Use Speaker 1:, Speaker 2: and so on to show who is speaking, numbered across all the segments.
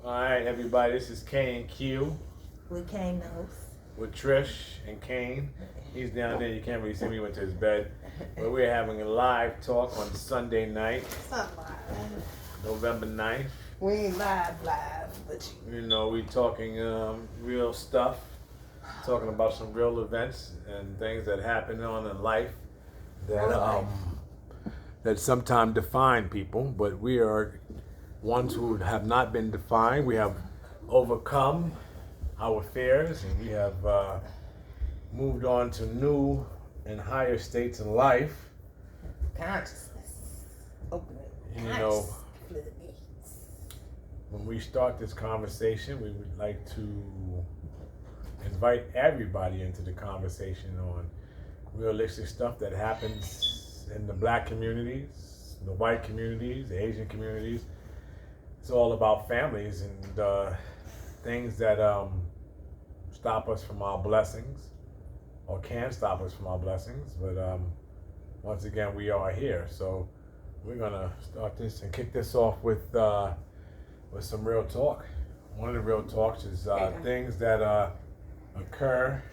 Speaker 1: All right, everybody. This is Kane Q
Speaker 2: We came knows.
Speaker 1: with Trish and Kane. He's down there. You can't really see me. He went to his bed. But we're having a live talk on Sunday night,
Speaker 2: It's not live.
Speaker 1: November 9th.
Speaker 2: We ain't live, but
Speaker 1: You know, we talking real stuff, talking about some real events and things that happen on in life that sometimes define people. But we are ones who have not been defined. We have overcome our fears, and we have moved on to new and higher states in life.
Speaker 2: consciousness. Open it.
Speaker 1: You know, when we start this conversation, we would like to invite everybody into the conversation on realistic stuff that happens in the black communities, the white communities, the Asian communities. It's all about families and things that stop us from our blessings or can stop us from our blessings. But once again, we are here. So we're going to start this and kick this off with some real talk. One of the real talks is things that occur,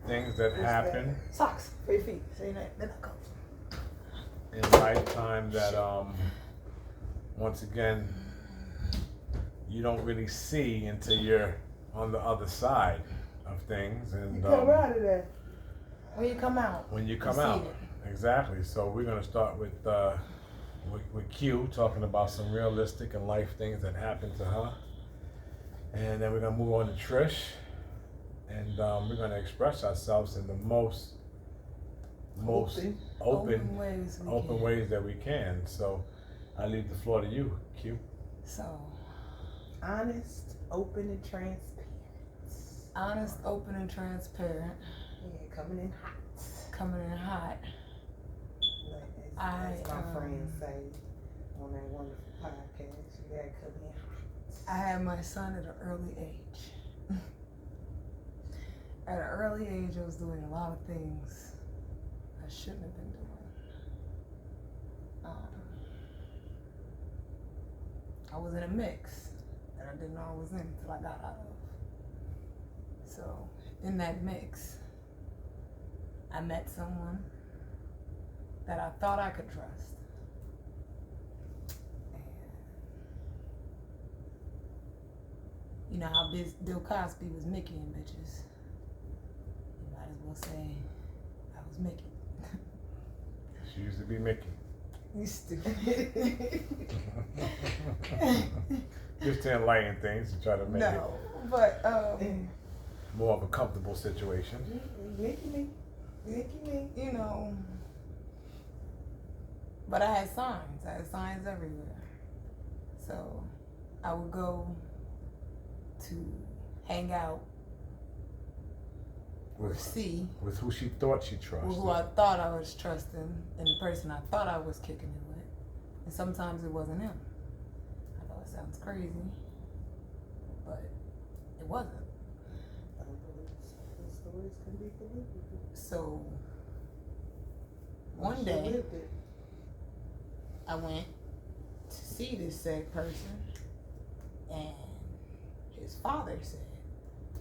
Speaker 1: things that happen
Speaker 2: Socks for your feet. So you're not, they're not cold.
Speaker 1: in lifetime that once again you don't really see until you're on the other side of things. And
Speaker 2: You come out of there. When you come out.
Speaker 1: when you come
Speaker 2: see
Speaker 1: out,
Speaker 2: it.
Speaker 1: exactly. So we're gonna start with Q talking about some realistic and life things that happened to her, and then we're gonna move on to Trish, and we're gonna express ourselves in the most open ways that we can. So I leave the floor to you, Q.
Speaker 2: So, honest, open, and transparent.
Speaker 3: Honest, open, and transparent.
Speaker 2: Yeah, coming in hot.
Speaker 3: Coming in hot.
Speaker 2: As my friends say on that wonderful podcast, you gotta come in hot.
Speaker 3: I had my son at an early age. At an early age, I was doing a lot of things I shouldn't have been doing. I was in a mix that I didn't know I was in until I got out of. So, in that mix, I met someone that I thought I could trust. And you know how Bill Cosby was Mickey and bitches. You might as well say I was Mickey.
Speaker 1: She used to be Mickey.
Speaker 2: You stupid.
Speaker 1: Just to enlighten things to try to make it
Speaker 3: but
Speaker 1: more of a comfortable situation.
Speaker 2: Mickey me.
Speaker 3: you know, but I had signs. I had signs everywhere. So I would go to hang out
Speaker 1: with who she thought she trusted.
Speaker 3: with who I thought I was trusting and the person I thought I was kicking it with. And sometimes it wasn't him. I know it sounds crazy, but it wasn't.
Speaker 2: The stories can be believed.
Speaker 3: So one day I went to see this said person, and his father said,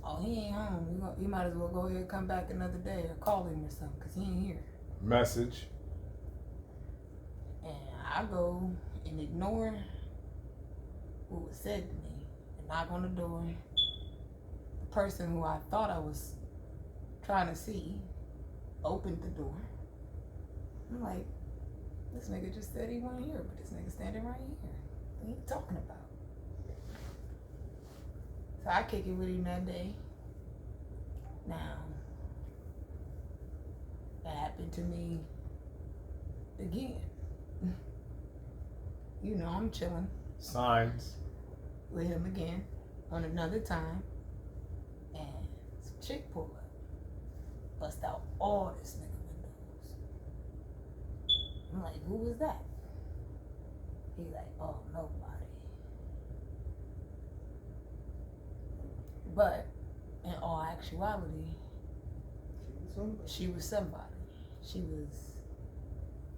Speaker 3: "Oh, he ain't home. You might as well go ahead and come back another day or call him or something, because he ain't here."
Speaker 1: Message.
Speaker 3: And I go and ignore what was said to me and knock on the door. The person who I thought I was trying to see opened the door. I'm like, this nigga just said he wasn't here, but this nigga standing right here. What are you talking about? So I kick it with him that day. Now, that happened to me again. You know, I'm chilling
Speaker 1: Signs.
Speaker 3: with him again on another time, and some chick pull up, bust out all this nigga windows. I'm like, who was that? He like, oh, nobody. But in all actuality, she was somebody. She was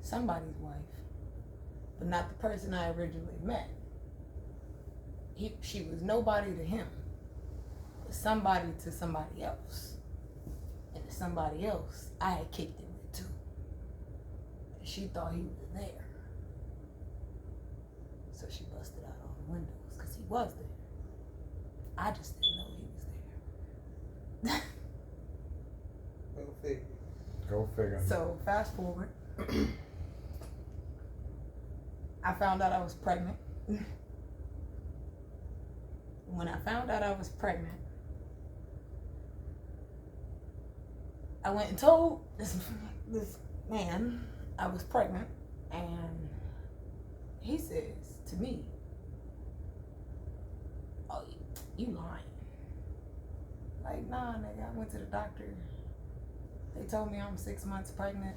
Speaker 3: somebody's wife, but not the person I originally met. she was nobody to him, but somebody to somebody else. And to somebody else, I had kicked it with too. And she thought he was there. So she busted out all the windows because he was there. I just didn't know he was there.
Speaker 2: Go figure.
Speaker 1: Go figure.
Speaker 3: So fast forward. I found out I was pregnant. When I found out I was pregnant, I went and told this man I was pregnant, and he says to me, "Oh, you lying." Like, nah, nigga, I went to the doctor. They told me I'm 6 months pregnant.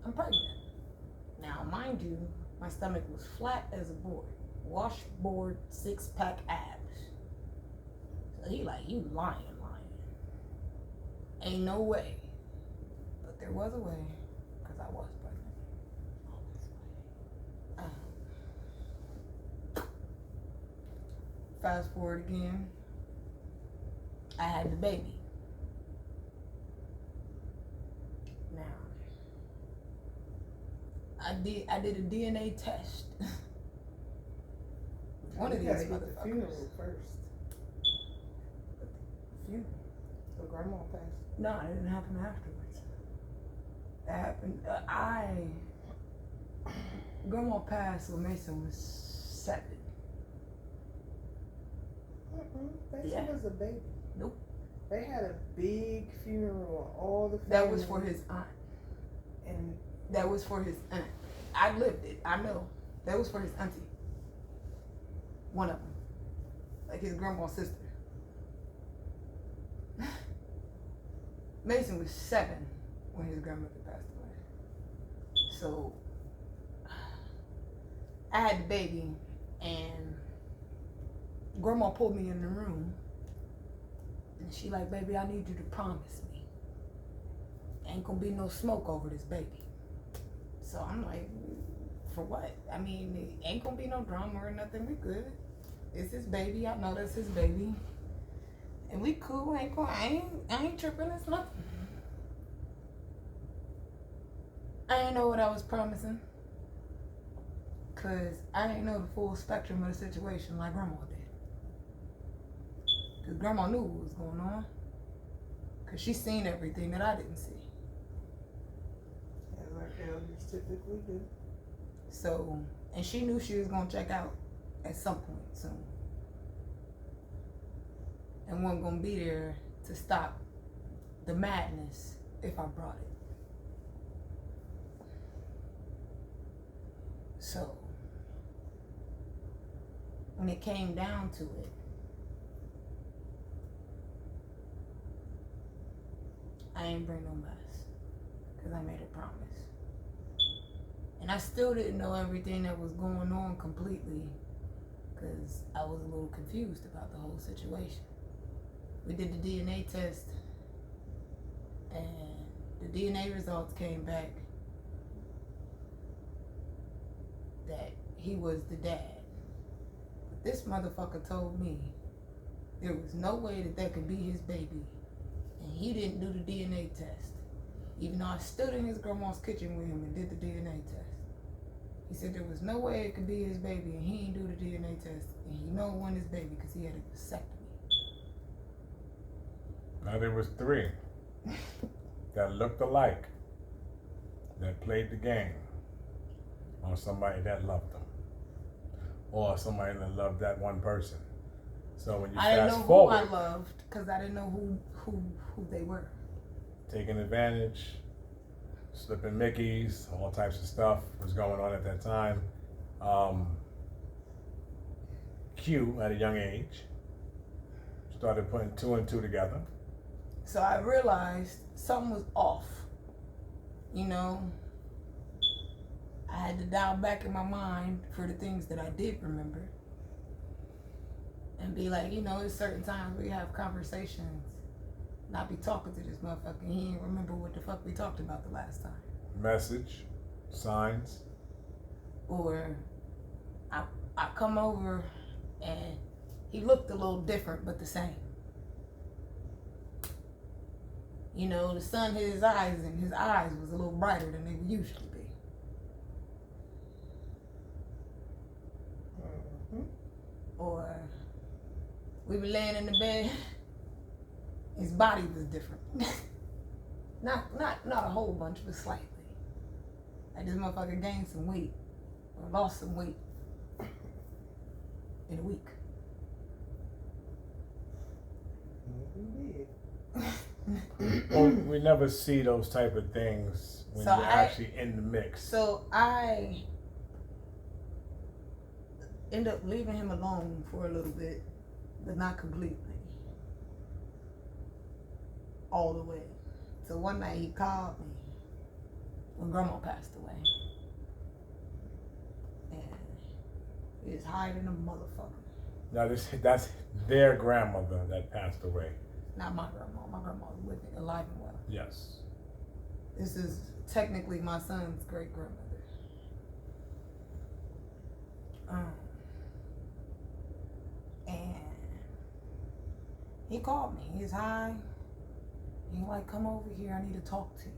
Speaker 3: I'm pregnant. Now, mind you, my stomach was flat as a board. Washboard, 6-pack abs. So he like, you lying. Ain't no way. But there was a way, because I was pregnant. Fast forward again. I had the baby. Now, I did a DNA test. One of
Speaker 2: You
Speaker 3: these
Speaker 2: gotta get the
Speaker 3: motherfuckers.
Speaker 2: funeral first.
Speaker 3: Funeral.
Speaker 2: So grandma passed.
Speaker 3: No, it didn't happen afterwards. It happened. Grandma passed when Mason was 7.
Speaker 2: Mason
Speaker 3: Yeah.
Speaker 2: was a baby.
Speaker 3: Nope.
Speaker 2: They had a big funeral. All the family.
Speaker 3: That was for his aunt.
Speaker 2: And
Speaker 3: That was for his aunt. I lived it. I know. That was for his auntie. One of them. Like his grandma's sister. Mason was 7 when his grandmother passed away. So I had the baby, and grandma pulled me in the room, and she like, baby, I need you to promise me ain't gonna be no smoke over this baby. So I'm like, for what? I mean, it ain't gonna be no drama or nothing. We good. It's his baby. I know that's his baby. And we cool. I ain't tripping. It's nothing. I didn't know what I was promising. Cause I didn't know the full spectrum of the situation like grandma did. Cause grandma knew what was going on. Cause she seen everything that I didn't see.
Speaker 2: as our elders typically do.
Speaker 3: So, and she knew she was gonna check out at some point soon. And wasn't gonna be there to stop the madness if I brought it. So, when it came down to it, I ain't bring no mess, cause I made a promise. And I still didn't know everything that was going on completely, cause I was a little confused about the whole situation. We did the DNA test, and the DNA results came back that he was the dad. But this motherfucker told me there was no way that that could be his baby, and he didn't do the DNA test. Even though I stood in his grandma's kitchen with him and did the DNA test. He said there was no way it could be his baby, and he didn't do the DNA test, and he know it wasn't his baby because he had a vasectomy.
Speaker 1: Now there was 3 that looked alike, that played the game on somebody that loved them, or somebody that loved that one person. So when you
Speaker 3: I didn't know
Speaker 1: fast
Speaker 3: who I
Speaker 1: forward,
Speaker 3: loved because I didn't know who they were.
Speaker 1: taking advantage, slipping Mickeys, all types of stuff was going on at that time. Q, at a young age, started putting 2 and 2 together.
Speaker 3: So I realized something was off. You know, I had to dial back in my mind for the things that I did remember. And be like, you know, there's certain times we have conversations, and I be talking to this motherfucker, and he ain't remember what the fuck we talked about the last time.
Speaker 1: Message, signs.
Speaker 3: Or I come over and he looked a little different, but the same. You know, the sun hit his eyes, and his eyes was a little brighter than they would usually be. Or we were laying in the bed, his body was different. not a whole bunch, but slightly. Like this motherfucker gained some weight or lost some weight in a week.
Speaker 1: Well, we never see those type of things when
Speaker 3: So
Speaker 1: you're actually in the mix.
Speaker 3: So I end up leaving him alone for a little bit, but not completely. All the way. So one night he called me when grandma passed away. And he was high than a motherfucker.
Speaker 1: Now that's their grandmother that passed away.
Speaker 3: Not my grandma. My grandma was living, alive and well.
Speaker 1: Yes.
Speaker 3: This is technically my son's great grandmother. And he called me. He's high. He like, come over here. I need to talk to you.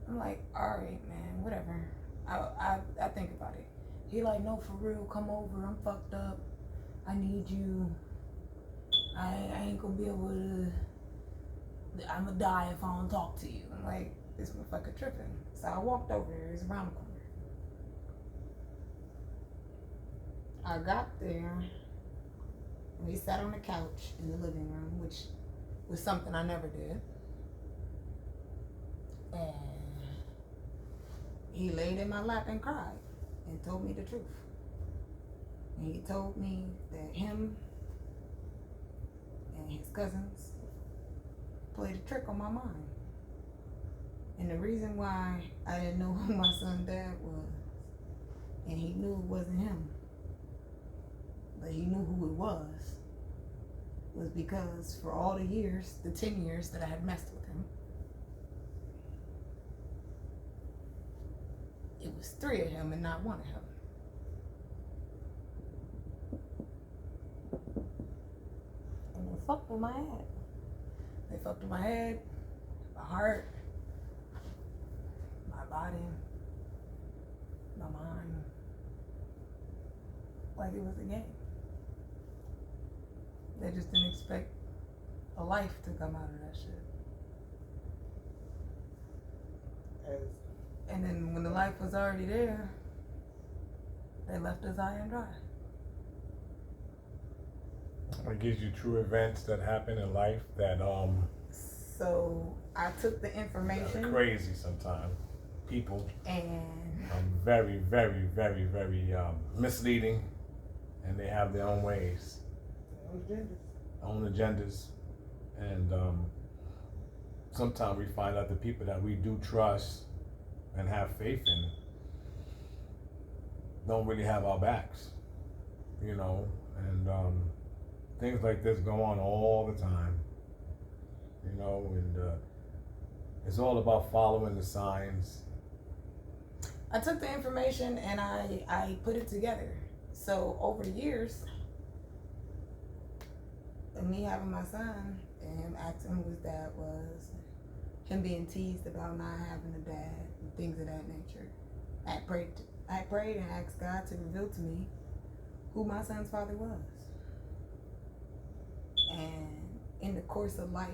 Speaker 3: I'm like, all right, man, whatever. I think about it. He like, no, for real, come over. I'm fucked up. I need you. I ain't gonna be able to. I'm gonna die if I don't talk to you. I'm like, this motherfucker tripping. So I walked over there. He's around the corner. I got there. We sat on the couch in the living room, which was something I never did. And he laid in my lap and cried and told me the truth. And he told me that him and his cousins played a trick on my mind. And the reason why I didn't know who my son's dad was, and he knew it wasn't him, but he knew who it was because for all the years, the 10 years that I had messed with him, it was 3 of him and not 1 of him. And they fucked with my head. They fucked with my head, my heart, my body, my mind, like it was a game. They just didn't expect a life to come out of that shit. And then when the life was already there, they left us high and dry.
Speaker 1: It gives you true events that happen in life that
Speaker 3: So I took the information.
Speaker 1: are crazy sometimes. People
Speaker 3: And
Speaker 1: very, very, very, very misleading, and they have their own ways, own agendas, and sometimes we find out the people that we do trust and have faith in don't really have our backs, you know, and things like this go on all the time, you know, and it's all about following the signs.
Speaker 3: I took the information and I put it together. So over the years, of me having my son and him asking who his dad was, him being teased about not having a dad and things of that nature, I prayed and asked God to reveal to me who my son's father was. And in the course of life,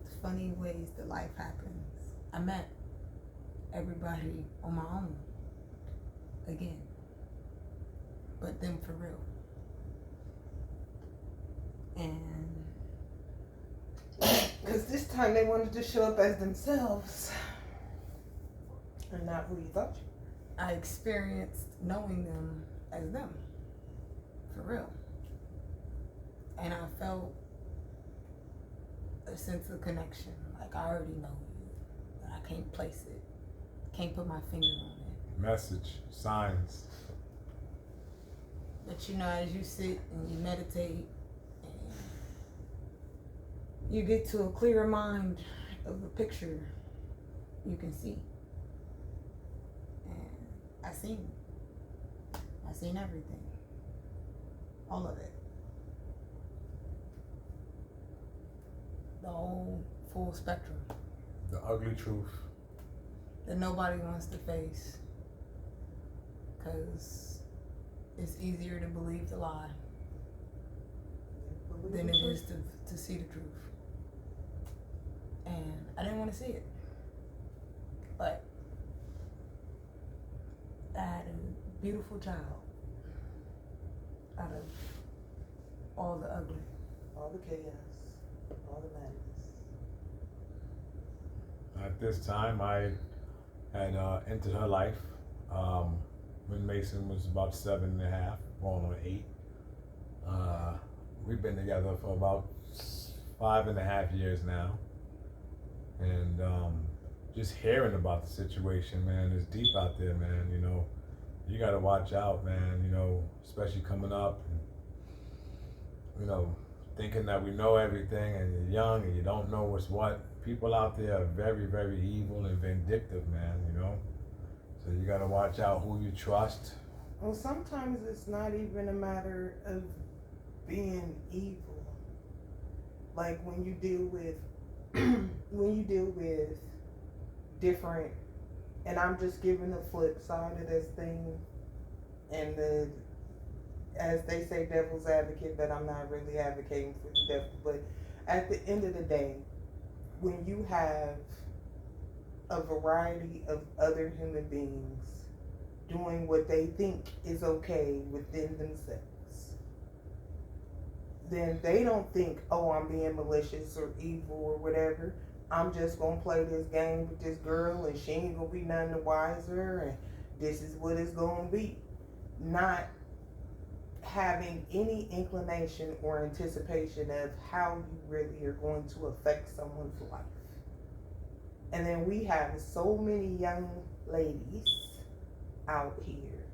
Speaker 3: the funny ways that life happens, I met everybody on my own again, but them for real. And
Speaker 2: because this time they wanted to show up as themselves and not who you thought you
Speaker 3: I experienced knowing them as them, for real. And I felt a sense of connection, like I already know you, but I can't place it, can't put my finger on it.
Speaker 1: Message, signs.
Speaker 3: But you know, as you sit and you meditate and you get to a clearer mind of a picture you can see. And I seen everything. All of it. The whole full spectrum
Speaker 1: The ugly truth.
Speaker 3: that nobody wants to face. Because it's easier to believe the lie than it is to see the truth. And I didn't want to see it. But I had a beautiful child out of all the ugly.
Speaker 2: All the chaos, all the madness.
Speaker 1: At this time, I had entered her life when Mason was about 7.5, going on 8. We've been together for about 5.5 years now. And just hearing about the situation, man, it's deep out there, man. You know, you got to watch out, man, you know, especially coming up and, you know, thinking that we know everything and you're young and you don't know what's what. People out there are very, very evil and vindictive, man, you know. So you got to watch out who you trust.
Speaker 2: Well, sometimes it's not even a matter of being evil. Like when you deal with different, and I'm just giving the flip side of this thing, and as they say, devil's advocate, but I'm not really advocating for the devil. But at the end of the day, when you have a variety of other human beings doing what they think is okay within themselves, then they don't think, oh, I'm being malicious or evil or whatever. I'm just gonna play this game with this girl and she ain't gonna be none the wiser and this is what it's gonna be. Not having any inclination or anticipation of how you really are going to affect someone's life. And then we have so many young ladies out here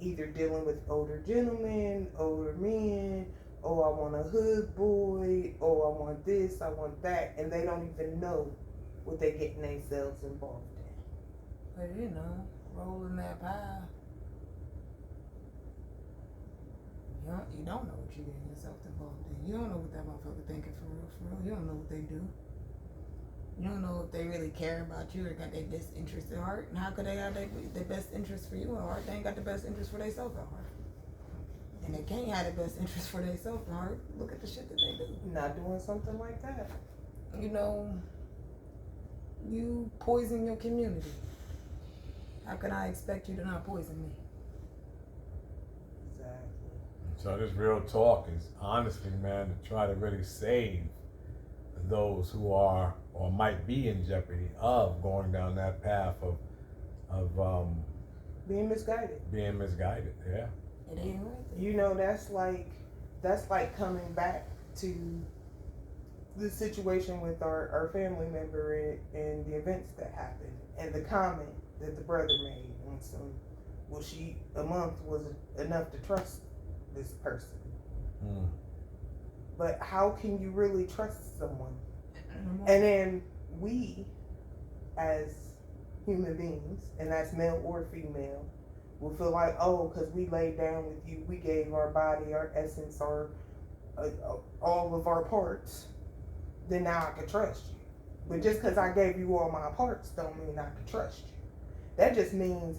Speaker 2: either dealing with older gentlemen, older men, oh, I want a hood boy, oh, I want this, I want that, and they don't even know what they're getting themselves involved in.
Speaker 3: But you know, rolling that pie. You don't know what you're getting yourself involved in. You don't know what that motherfucker thinking for real. You don't know what they do. You don't know if they really care about you or got their best interest at heart. And how could they have their best interest for you at heart? They ain't got the best interest for themselves at heart. And they can't have the best interest for themselves at heart. Look at the shit that they do.
Speaker 2: Not doing something like that.
Speaker 3: You know, you poison your community. How can I expect you to not poison me?
Speaker 2: Exactly.
Speaker 1: So this real talk is honestly, man, to try to really save those who are or might be in jeopardy of going down that path of
Speaker 2: Being misguided.
Speaker 1: being misguided. Yeah.
Speaker 3: It ain't worth it.
Speaker 2: You know, that's like coming back to the situation with our family member and the events that happened and the comment that the brother made on some, well, a month was enough to trust this person.
Speaker 1: Mm.
Speaker 2: But how can you really trust someone? And then we, as human beings, and that's male or female, will feel like, oh, because we laid down with you, we gave our body, our essence, our all of our parts, then now I can trust you. But just because I gave you all my parts don't mean I can trust you. That just means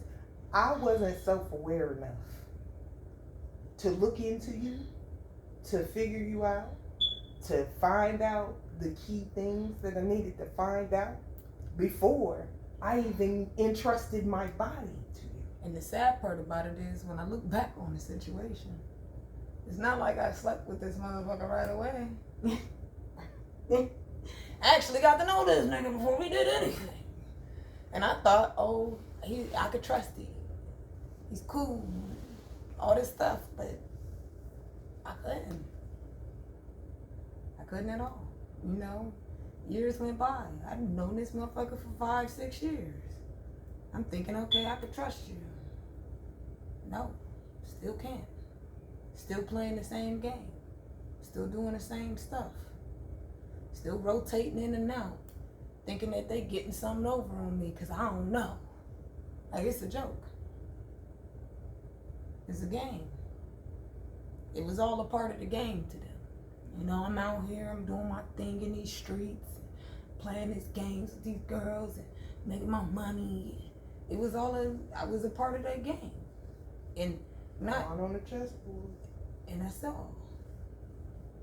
Speaker 2: I wasn't self-aware enough to look into you, to figure you out, to find out the key things that I needed to find out before I even entrusted my body to you.
Speaker 3: And the sad part about it is when I look back on the situation, it's not like I slept with this motherfucker right away. I actually got to know this nigga before we did anything. And I thought, oh, I could trust him. He's cool. All this stuff, but I couldn't. I couldn't at all. You know, years went by. I've known this motherfucker for 5-6 years. I'm thinking, okay, I could trust you. No, still can't. Still playing the same game. Still doing the same stuff. Still rotating in and out. Thinking that they getting something over on me because I don't know. Like, it's a joke. It's a game. It was all a part of the game to them. You know, I'm out here, I'm doing my thing in these streets, playing these games with these girls and making my money. It was I was a part of that game. And not
Speaker 2: on the chessboard.
Speaker 3: And that's all.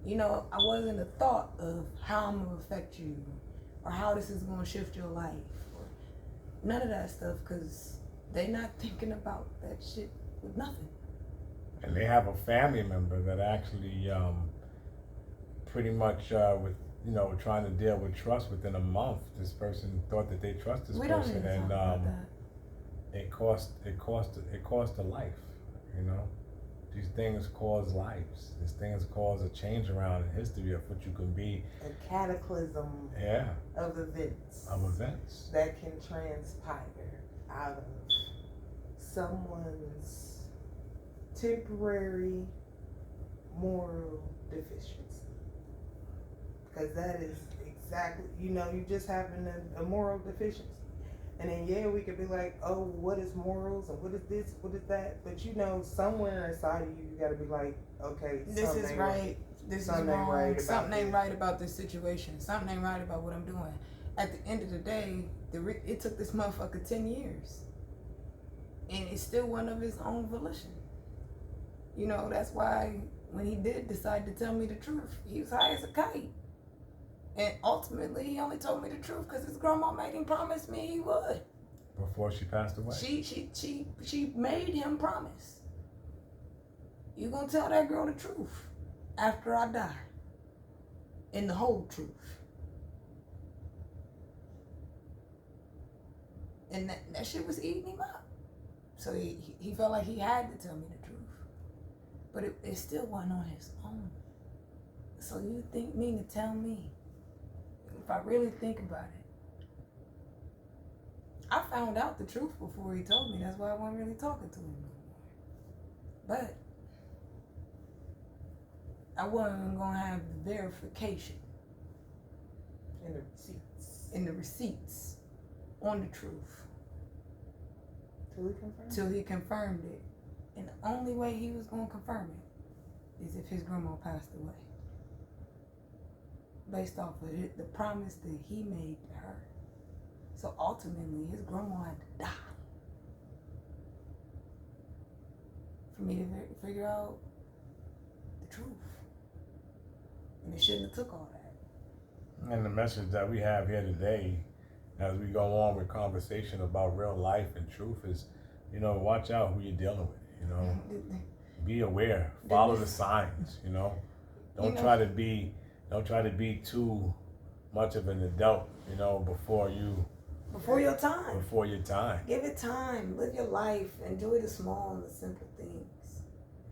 Speaker 3: You know, I wasn't a thought of how I'm gonna affect you or how this is gonna shift your life or none of that stuff, because they not thinking about that shit with nothing.
Speaker 1: And they have a family member that actually pretty much with trying to deal with trust within a month. This person thought that they trust this
Speaker 3: We don't
Speaker 1: person,
Speaker 3: need to
Speaker 1: and
Speaker 3: talk about that.
Speaker 1: it cost a life. You know, these things cause lives. These things cause a change around in history of what you can be.
Speaker 2: A cataclysm.
Speaker 1: Yeah.
Speaker 2: Of events. That can transpire out of someone's temporary moral deficiency. Because that is exactly, you just having a moral deficiency. And then, we could be like, oh, what is morals and what is this, what is that? But somewhere inside of you, you got to be like, okay,
Speaker 3: this is right, this is wrong, something ain't right about this situation, something ain't right about what I'm doing. At the end of the day, it took this motherfucker 10 years. And it's still one of his own volition. You know, that's why when he did decide to tell me the truth, he was high as a kite. And ultimately, he only told me the truth because his grandma made him promise me he would.
Speaker 1: Before she passed away.
Speaker 3: She made him promise. You gonna tell that girl the truth after I die. And the whole truth. And that shit was eating him up. So he felt like he had to tell me the truth. But it still wasn't on his own. So you mean to tell me, if I really think about it, I found out the truth before he told me. That's why I wasn't really talking to him no more. But I wasn't gonna have the verification and the receipts on the truth till he confirmed it. And the only way he was gonna confirm it is if his grandma passed away. Based off of the promise that he made to her. So ultimately, his grandma had to die for me to figure out the truth. And it shouldn't have took all that.
Speaker 1: And the message that we have here today, as we go on with conversation about real life and truth, is, watch out who you're dealing with. Be aware. Follow the signs. Don't try to be too much of an adult, before your time.
Speaker 3: Give it time. Live your life. Enjoy the small and the simple things.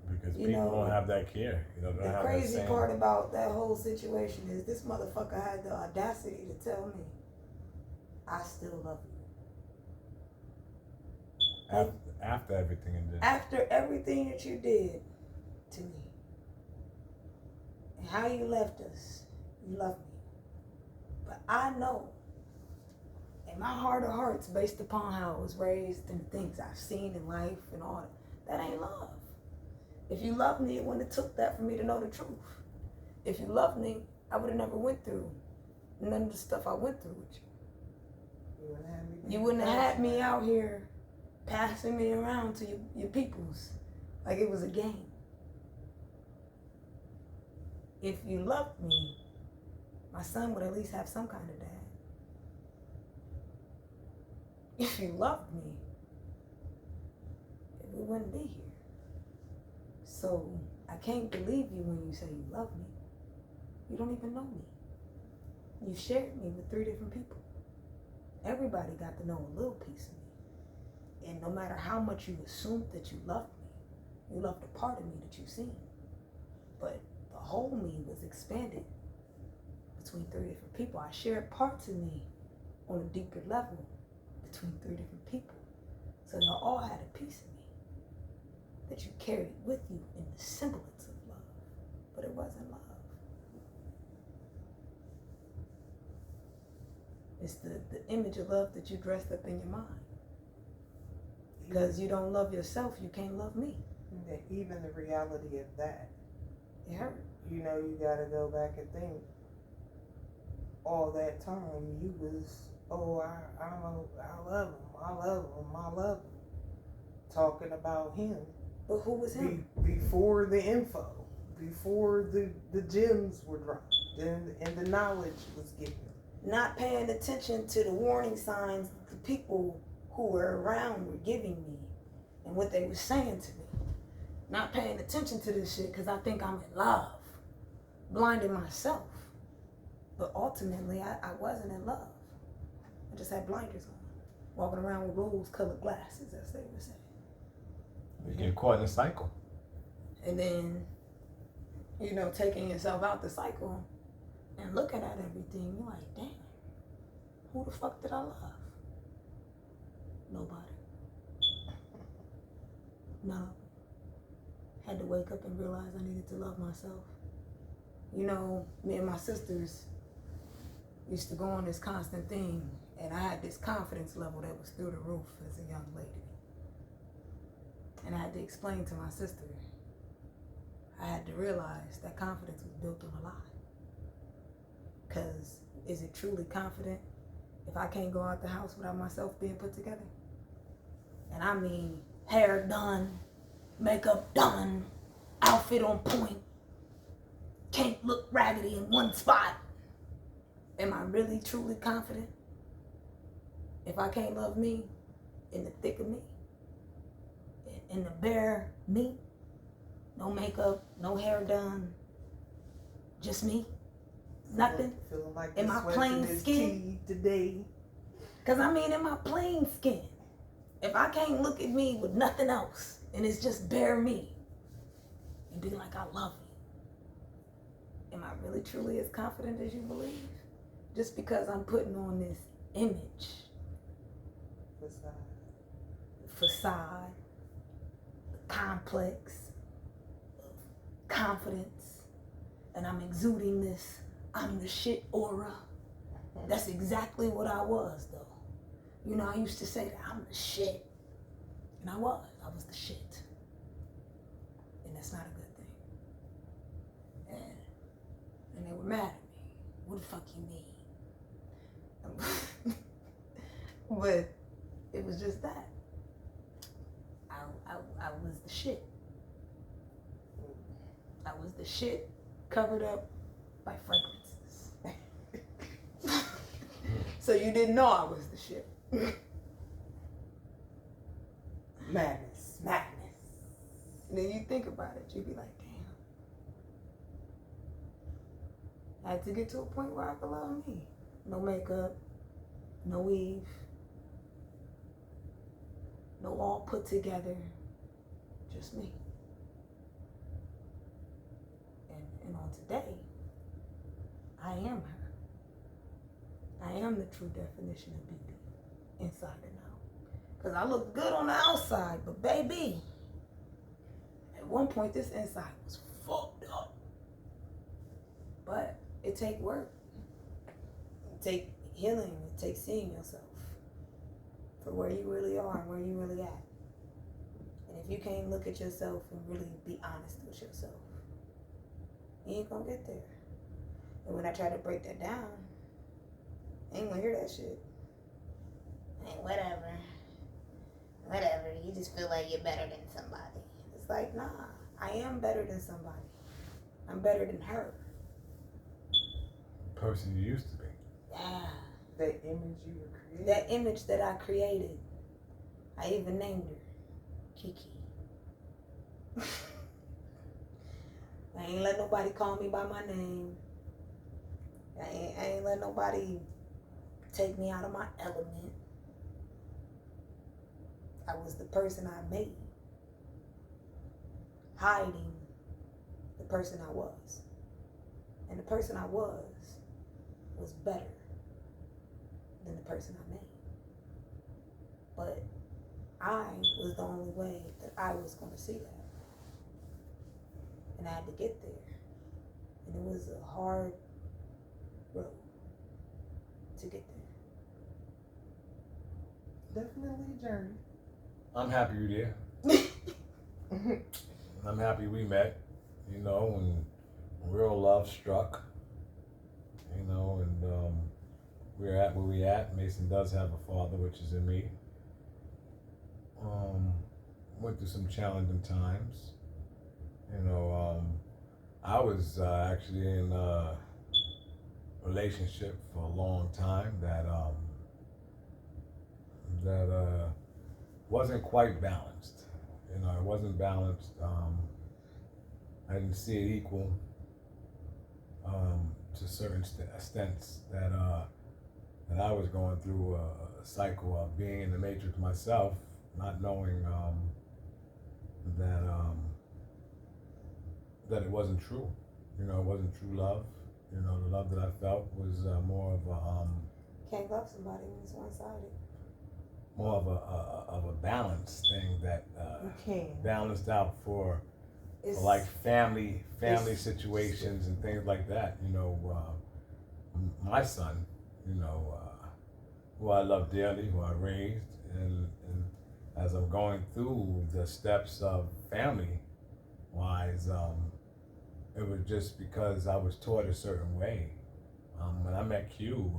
Speaker 1: Because people don't have that care.
Speaker 3: The crazy part about that whole situation is this motherfucker had the audacity to tell me, I still love you.
Speaker 1: After everything you did.
Speaker 3: After everything that you did to me. And how you left us, you love me. But I know, in my heart of hearts, based upon how I was raised and the things I've seen in life and all that ain't love. If you loved me, it wouldn't have took that for me to know the truth. If you loved me, I would have never went through none of the stuff I went through with you. You wouldn't have had me out here passing me around to your peoples like it was a game. If you loved me, my son would at least have some kind of dad. If you loved me, we wouldn't be here. So I can't believe you when you say you love me. You don't even know me. You shared me with 3 different people. Everybody got to know a little piece of me. And no matter how much you assumed that you loved me, you loved a part of me that you've seen. But the whole me was expanded between 3 different people. I shared parts of me on a deeper level between 3 different people. So y'all all had a piece of me that you carried with you in the semblance of love. But it wasn't love. It's the image of love that you dressed up in your mind. Because you don't love yourself, you can't love me.
Speaker 2: Even the reality of that
Speaker 3: It hurt.
Speaker 2: You know, you gotta go back and think. All that time you was, oh, I love him, I love him, I love him. Talking about him.
Speaker 3: But who was him?
Speaker 2: Before the info, before the gems were dropped and the knowledge was given.
Speaker 3: Not paying attention to the warning signs the people who were around were giving me and what they were saying to me. Not paying attention to this shit because I think I'm in love. Blinding myself. But ultimately, I wasn't in love. I just had blinders on. Walking around with rose-colored glasses, as they would say.
Speaker 1: You get caught in a cycle.
Speaker 3: And then, you know, taking yourself out the cycle and looking at everything, you're like, damn, who the fuck did I love? Nobody. None of them. Had to wake up and realize I needed to love myself. You know, me and my sisters used to go on this constant thing, and I had this confidence level that was through the roof as a young lady. And I had to explain to my sister, I had to realize that confidence was built on a lie. Because is it truly confident if I can't go out the house without myself being put together? And I mean, hair done, makeup done, outfit on point, can't look raggedy in one spot. Am I really truly confident if I can't love me in the thick of me? In the bare me? No makeup, no hair done, just me? Nothing?
Speaker 2: Feeling like
Speaker 3: In my plain skin?
Speaker 2: Today.
Speaker 3: Because I mean, in my plain skin, if I can't look at me with nothing else and it's just bare me and be like, I love you, am I really truly as confident as you believe? Just because I'm putting on this image, facade, complex, confidence, and I'm exuding this I'm the shit aura. That's exactly what I was, though. You know, I used to say that I'm the shit. And I was the shit. And that's not a good thing. And they were mad at me. What the fuck you mean? But it was just that. I was the shit. I was the shit covered up by fragrances. So you didn't know I was the shit.
Speaker 2: Madness.
Speaker 3: And then you think about it, you be like, damn. I had to get to a point where I could love me. No makeup, no weave, no all put together, just me. And on today, I am her. I am the true definition of beauty, inside and out. Because I look good on the outside, but baby, at one point this inside was fucked up. But it takes work. It takes healing. It takes seeing yourself for where you really are and where you really at. And if you can't look at yourself and really be honest with yourself, you ain't gonna get there. And when I try to break that down, I ain't gonna hear that shit. Hey, whatever. You just feel like you're better than somebody. It's like, nah, I am better than somebody. I'm better than her.
Speaker 1: The person you used to be.
Speaker 3: Yeah.
Speaker 2: That image you were creating.
Speaker 3: That image that I created. I even named her Kiki. I ain't let nobody call me by my name. I ain't let nobody take me out of my element. I was the person I made, hiding the person I was. And the person I was better than the person I made. But I was the only way that I was going to see that. And I had to get there. And it was a hard road to get there.
Speaker 2: Definitely a journey.
Speaker 1: I'm happy you're there. I'm happy we met, you know, and love struck, you know, and we're at where we at. Mason does have a father, which is in me. Went through some challenging times. You know, I was actually in a relationship for a long time that wasn't quite balanced. You know, it wasn't balanced. I didn't see it equal to certain extents that I was going through a cycle of being in the matrix myself, not knowing that it wasn't true. You know, it wasn't true love. You know, the love that I felt was more of a
Speaker 4: Can't love somebody when it's one-sided.
Speaker 1: more of a balanced thing that
Speaker 2: You can.
Speaker 1: balanced out for
Speaker 4: It's
Speaker 1: like family
Speaker 4: it's-
Speaker 1: situations and things like that. You know, my son, you know, who I love dearly, who I raised, and as I'm going through the steps of family wise, it was just because I was taught a certain way. When I met Q,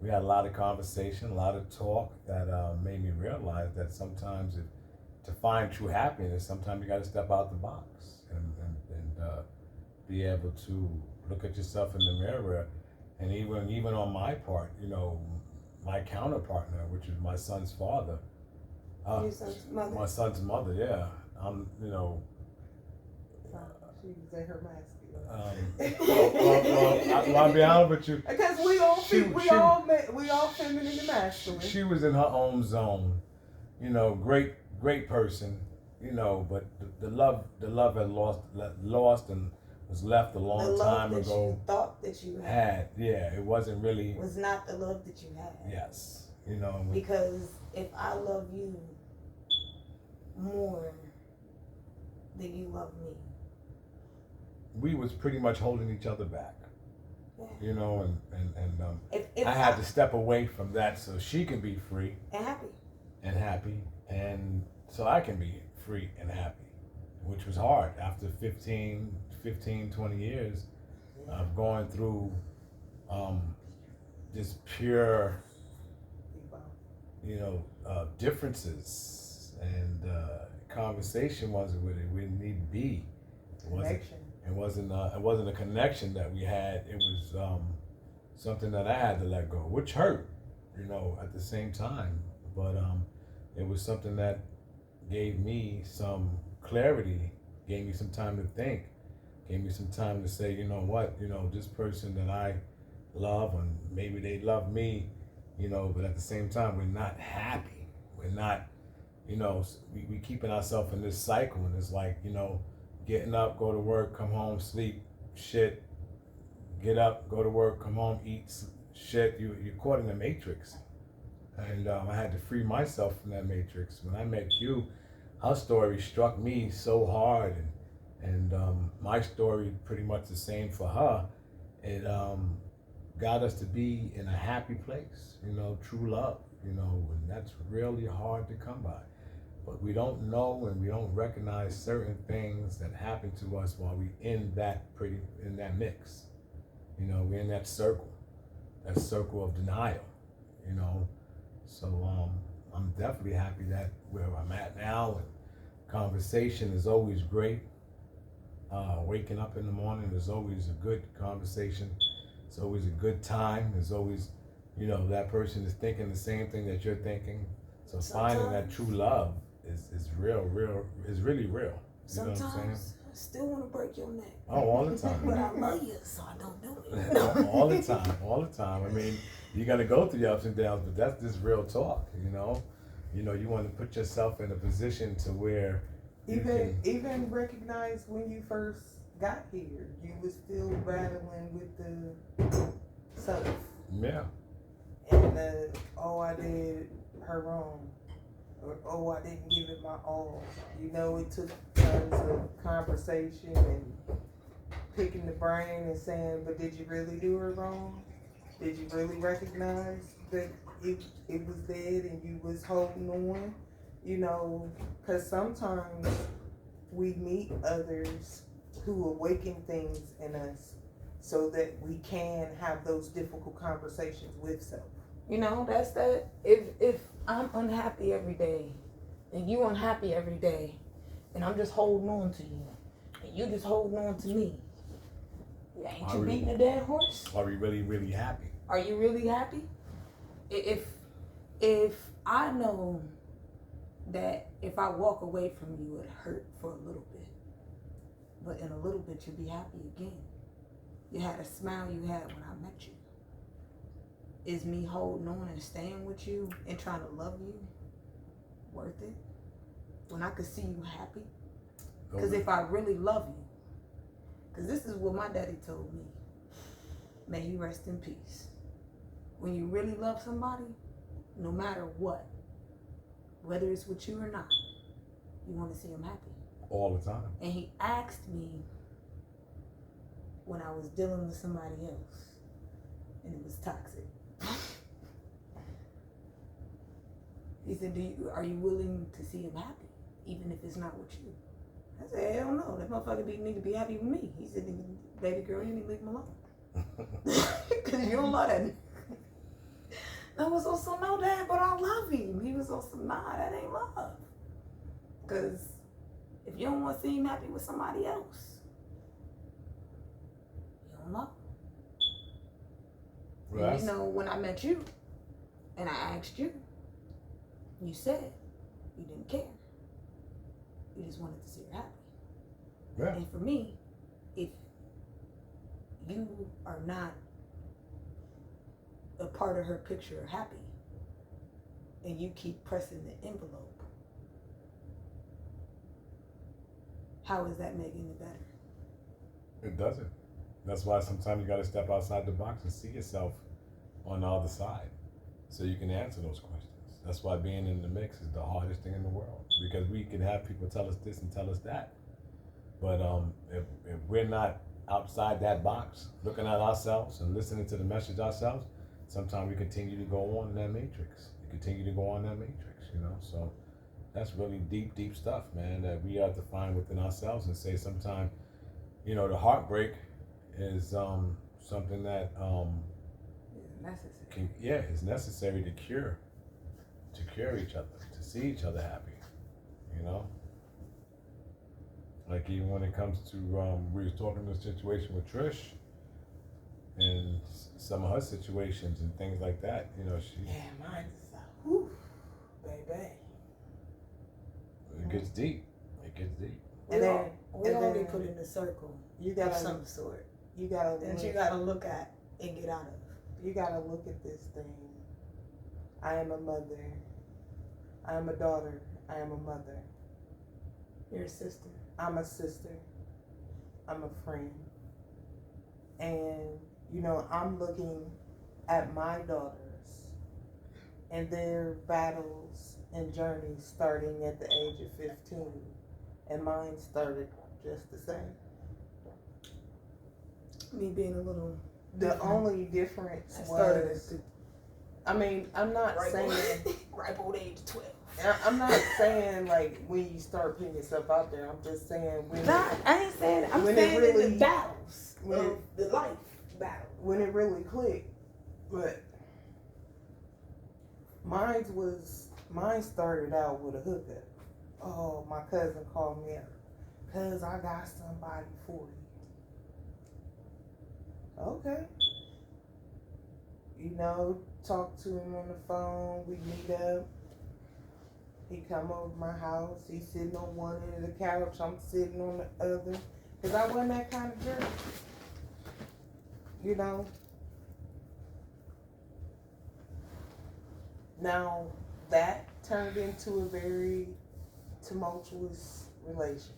Speaker 1: we had a lot of conversation, a lot of talk that made me realize that sometimes to find true happiness, sometimes you got to step out the box and be able to look at yourself in the mirror. And even on my part, you know, my counterpartner, which is my son's father,
Speaker 4: your son's mother.
Speaker 1: my son's mother, yeah, you know.
Speaker 2: She was in her masculine.
Speaker 1: I'll be honest with you.
Speaker 2: Because we all
Speaker 1: She-
Speaker 2: we all feminine and masculine.
Speaker 1: She was in her own zone, you know. Great person, you know. But the love had lost and was left a long
Speaker 4: The love
Speaker 1: time
Speaker 4: that
Speaker 1: ago.
Speaker 4: you thought that you had
Speaker 1: Yeah, it wasn't really.
Speaker 4: was not the love that you had.
Speaker 1: Yes, you know.
Speaker 4: Because if I love you more than you love me,
Speaker 1: We was pretty much holding each other back,
Speaker 4: yeah.
Speaker 1: you know, and
Speaker 4: if
Speaker 1: I had to step away from that so she can be free
Speaker 4: and happy,
Speaker 1: and so I can be free and happy, which was hard after 15, 20 years of going through just pure, you know, differences, and conversation wasn't what it would need to be.
Speaker 2: Connection.
Speaker 1: It wasn't a connection that we had. It was something that I had to let go, which hurt, you know, at the same time. But it was something that gave me some clarity, gave me some time to think, gave me some time to say, you know what, you know, this person that I love, and maybe they love me, you know, but at the same time, we're not happy. We're not, you know, we keeping ourselves in this cycle, and it's like, you know, getting up, go to work, come home, sleep, shit. Get up, go to work, come home, eat, shit. You're caught in the matrix. And I had to free myself from that matrix. When I met Q, her story struck me so hard, and my story pretty much the same for her. It got us to be in a happy place, you know, true love, you know, and that's really hard to come by. But we don't know and we don't recognize certain things that happen to us while we in that mix. You know, we're in that circle of denial, you know. So I'm definitely happy that where I'm at now, and conversation is always great. Waking up in the morning is always a good conversation. It's always a good time. There's always, you know, that person is thinking the same thing that you're thinking. So finding that true love is really real. You know what I'm saying?
Speaker 4: sometimes I still want to break your neck.
Speaker 1: Oh, all the time.
Speaker 4: But I love you, so I don't do it.
Speaker 1: all the time. I mean, you got to go through your ups and downs, but that's just real talk, you know. You know, you want to put yourself in a position to where you
Speaker 2: Even recognize when you first got here, you was still battling with the self
Speaker 1: yeah,
Speaker 2: and the I did her wrong, or I didn't give it my all. You know, it took tons of conversation and picking the brain and saying, but did you really do her wrong? Did you really recognize that it was dead and you was holding on? You know, because sometimes we meet others who awaken things in us so that we can have those difficult conversations with self.
Speaker 3: You know, that's that. If I'm unhappy every day, and you unhappy every day, and I'm just holding on to you, and you just holding on to me, ain't you beating a dead horse?
Speaker 1: Are we really, really happy?
Speaker 3: Are you really happy? If I know that if I walk away from you, it hurt for a little bit, but in a little bit you'll be happy again. You had a smile you had when I met you. Is me holding on and staying with you and trying to love you worth it? When I could see you happy? Because if I really love you, because this is what my daddy told me, may he rest in peace. When you really love somebody, no matter what, whether it's with you or not, you want to see them happy.
Speaker 1: All the time.
Speaker 3: And he asked me when I was dealing with somebody else, and it was toxic. He said, are you willing to see him happy, even if it's not with you? I said, hell no, that motherfucker need to be happy with me. He said, baby girl, you need to leave him alone. Because you don't love that. I was also, no, Dad, but I love him. He was also, nah, that ain't love. Because if you don't want to see him happy with somebody else, you don't love him.
Speaker 1: Well,
Speaker 3: And you know, when I met you, and I asked you, you said you didn't care. You just wanted to see her happy.
Speaker 1: yeah.
Speaker 3: And for me, if you are not a part of her picture of happy, and you keep pressing the envelope, how is that making it better?
Speaker 1: It doesn't. That's why sometimes you got to step outside the box and see yourself on the other side so you can answer those questions. That's why being in the mix is the hardest thing in the world, because we can have people tell us this and tell us that. But if we're not outside that box, looking at ourselves and listening to the message ourselves, sometimes we continue to go on in that matrix. We continue to go on that matrix, you know? So that's really deep, deep stuff, man, that we have to find within ourselves and say sometimes, you know, the heartbreak is something that
Speaker 3: Necessary.
Speaker 1: is necessary to cure each other, to see each other happy, you know? Like even when it comes to, we was talking the situation with Trish and some of her situations and things like that, you know,
Speaker 2: Mine is whew, baby.
Speaker 1: It gets deep. It gets deep.
Speaker 2: And then
Speaker 4: We all get put in a circle
Speaker 2: you
Speaker 4: of
Speaker 2: gotta
Speaker 4: some sort
Speaker 2: you gotta
Speaker 4: that
Speaker 2: look,
Speaker 4: you gotta look at and get out of.
Speaker 2: you gotta look at this thing. I am a mother. I am a daughter. I am a mother.
Speaker 4: You're a sister.
Speaker 2: I'm a sister. I'm a friend. And, you know, I'm looking at my daughters and their battles and journeys starting at the age of 15. And mine started just the same.
Speaker 4: Me being a little
Speaker 2: The
Speaker 4: different.
Speaker 2: only difference
Speaker 4: I started
Speaker 2: was,
Speaker 4: at
Speaker 2: I mean, I'm not saying,
Speaker 4: ripe old age 12.
Speaker 2: I'm not saying like when you start putting yourself out there. I'm just saying when,
Speaker 4: I ain't saying it. I'm
Speaker 2: when it
Speaker 4: saying in
Speaker 2: really-
Speaker 4: the battles
Speaker 2: when
Speaker 4: of the life battle.
Speaker 2: when it really clicked. But mine started out with a hookup. Oh, my cousin called me up. Cause I got somebody for you. Okay. You know, talk to him on the phone. We meet up. He come over to my house. He's sitting on one end of the couch. I'm sitting on the other. Cause I wasn't that kind of girl. You know. Now that turned into a very tumultuous relationship.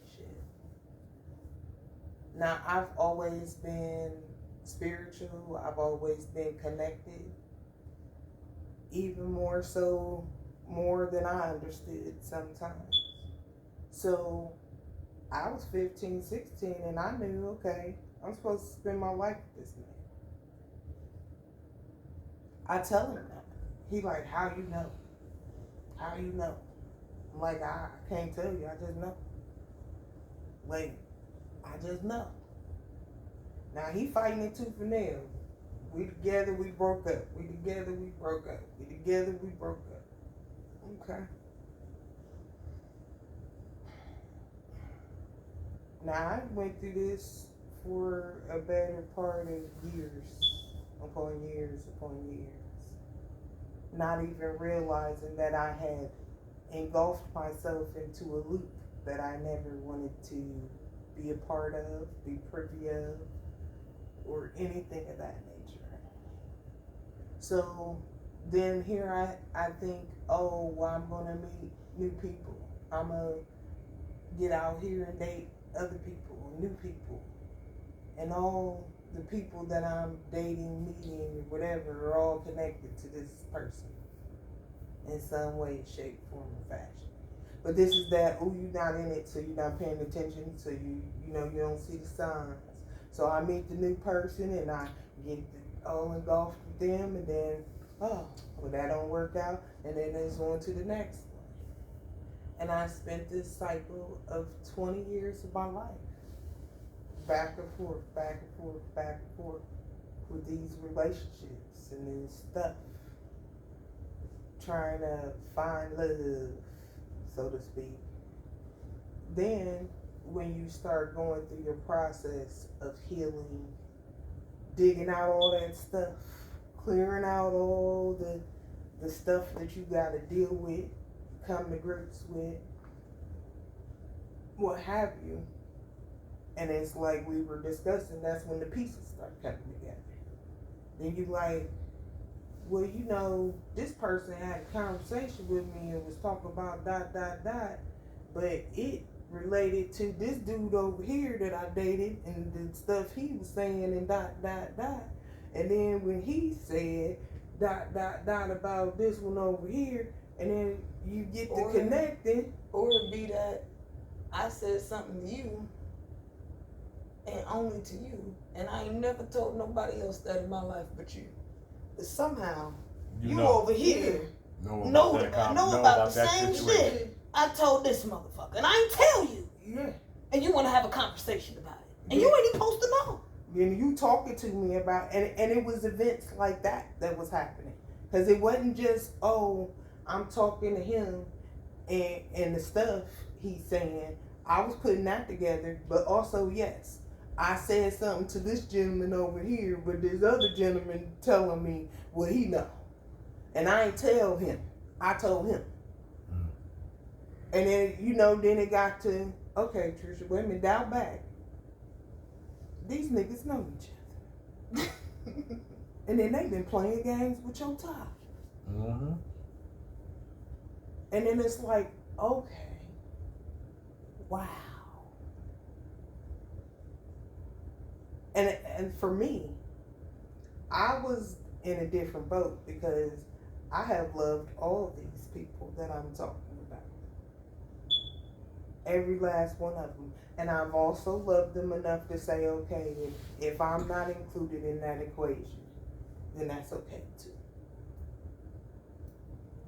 Speaker 2: Now I've always been spiritual. I've always been connected. Even more so, more than I understood sometimes. So I was 15, 16 and I knew, okay, I'm supposed to spend my life with this man. I tell him that. He like, how you know? How you know? I'm like, I can't tell you, I just know. Like, I just know. Now he fighting it tooth and nail. We together, we broke up. We together, we broke up. We together, we broke up. Okay. Now I went through this for a better part of years upon years upon years. Not even realizing that I had engulfed myself into a loop that I never wanted to be a part of, be privy of, or anything of that nature. So then here I think, oh, well, I'm gonna meet new people. I'm gonna get out here and date other people, new people. And all the people that I'm dating, meeting, whatever, are all connected to this person in some way, shape, form, or fashion. But this is that, oh, you're not in it, so you're not paying attention, so you don't see the signs. So I meet the new person and I get all engulfed with them, and then, oh, well, that don't work out, and then it's on to the next one. And I spent this cycle of 20 years of my life, back and forth, back and forth, back and forth, with these relationships and this stuff, trying to find love, so to speak. Then, when you start going through your process of healing, digging out all that stuff, clearing out all the stuff that you got to deal with, come to grips with, what have you, and it's like we were discussing, that's when the pieces start coming together. Then you like, well, this person had a conversation with me and was talking about ... but it related to this dude over here that I dated and the stuff he was saying and ... And then when he said ... about this one over here, and then you get to connecting.
Speaker 4: Or it'd be that I said something to you and only to you, and I ain't never told nobody else that in my life but you. But somehow you over here know about the same shit I told this motherfucker, and I ain't tell you.
Speaker 2: Yeah.
Speaker 4: And you want to have a conversation about it, and you ain't even supposed to know.
Speaker 2: And you talking to me about, and it was events like that was happening, because it wasn't just, oh, I'm talking to him and the stuff he's saying. I was putting that together, but also, yes, I said something to this gentleman over here, but this other gentleman telling me what he know. And I ain't tell him. I told him. And then, then it got to, okay, Trisha, wait a minute, dial back. These niggas know each other. And then they've been playing games with your top.
Speaker 1: Mm-hmm.
Speaker 2: And then it's like, okay, wow. And for me, I was in a different boat because I have loved all these people that I'm talking about. Every last one of them. And I've also loved them enough to say, okay, if I'm not included in that equation, then that's okay too.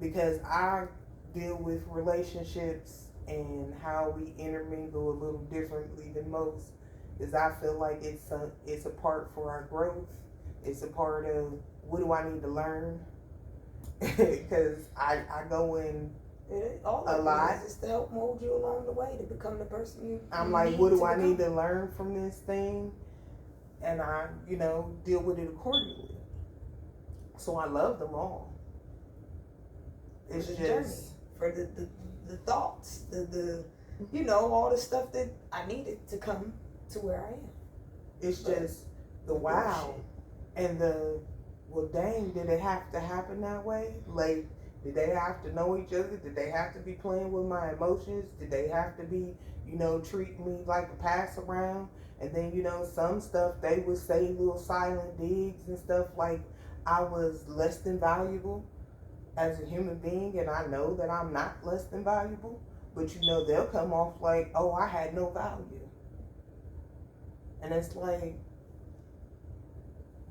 Speaker 2: Because I deal with relationships and how we intermingle a little differently than most. Because I feel like it's a part for our growth. It's a part of what do I need to learn? Because I go in
Speaker 4: all
Speaker 2: a lot.
Speaker 4: Is to help mold you along the way to become the person you
Speaker 2: I'm
Speaker 4: you
Speaker 2: like,
Speaker 4: need
Speaker 2: what do
Speaker 4: to
Speaker 2: I
Speaker 4: become.
Speaker 2: need to learn from this thing? And I, deal with it accordingly. So I love them all. It's
Speaker 4: the
Speaker 2: just
Speaker 4: journey, for the thoughts, all the stuff that I needed to come to where I am.
Speaker 2: It's just the wow and the, well, dang, did it have to happen that way? Like, did they have to know each other? Did they have to be playing with my emotions? Did they have to be, treating me like a pass around? And then, some stuff they would say little silent digs and stuff like I was less than valuable as a human being, and I know that I'm not less than valuable, but they'll come off like, oh, I had no value. And it's like,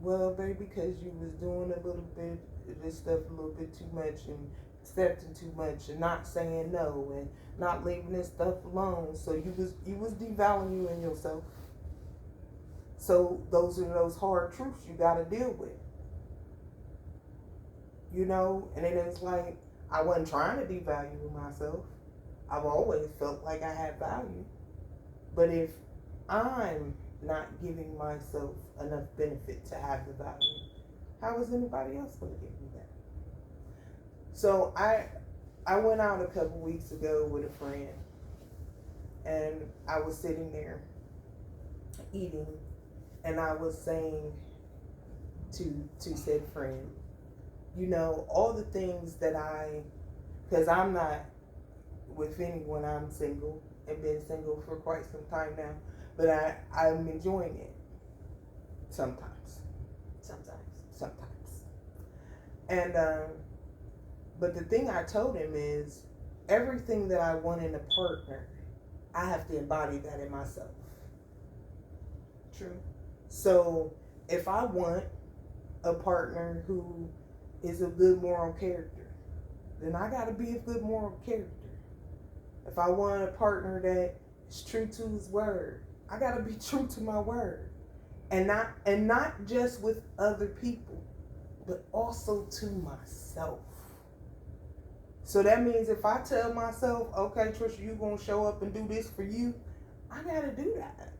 Speaker 2: well, baby, because you was doing a little bit of this stuff a little bit too much and accepting too much and not saying no and not leaving this stuff alone. So you was devaluing yourself. So those are those hard truths you got to deal with. You know, and it is like I wasn't trying to devalue myself. I've always felt like I had value. But if I'm not giving myself enough benefit to have the value, how is anybody else going to give me that? So I went out a couple weeks ago with a friend, and I was sitting there eating, and I was saying to said friend, you know, all the things that because I'm not with anyone, I'm single and been single for quite some time now, but I'm enjoying it sometimes. And but the thing I told him is everything that I want in a partner, I have to embody that in myself.
Speaker 4: True.
Speaker 2: So if I want a partner who is a good moral character, then I gotta be a good moral character. If I want a partner that is true to his word, I gotta be true to my word. And not just with other people, but also to myself. So that means if I tell myself, okay, Trisha, you gonna show up and do this for you, I gotta do that.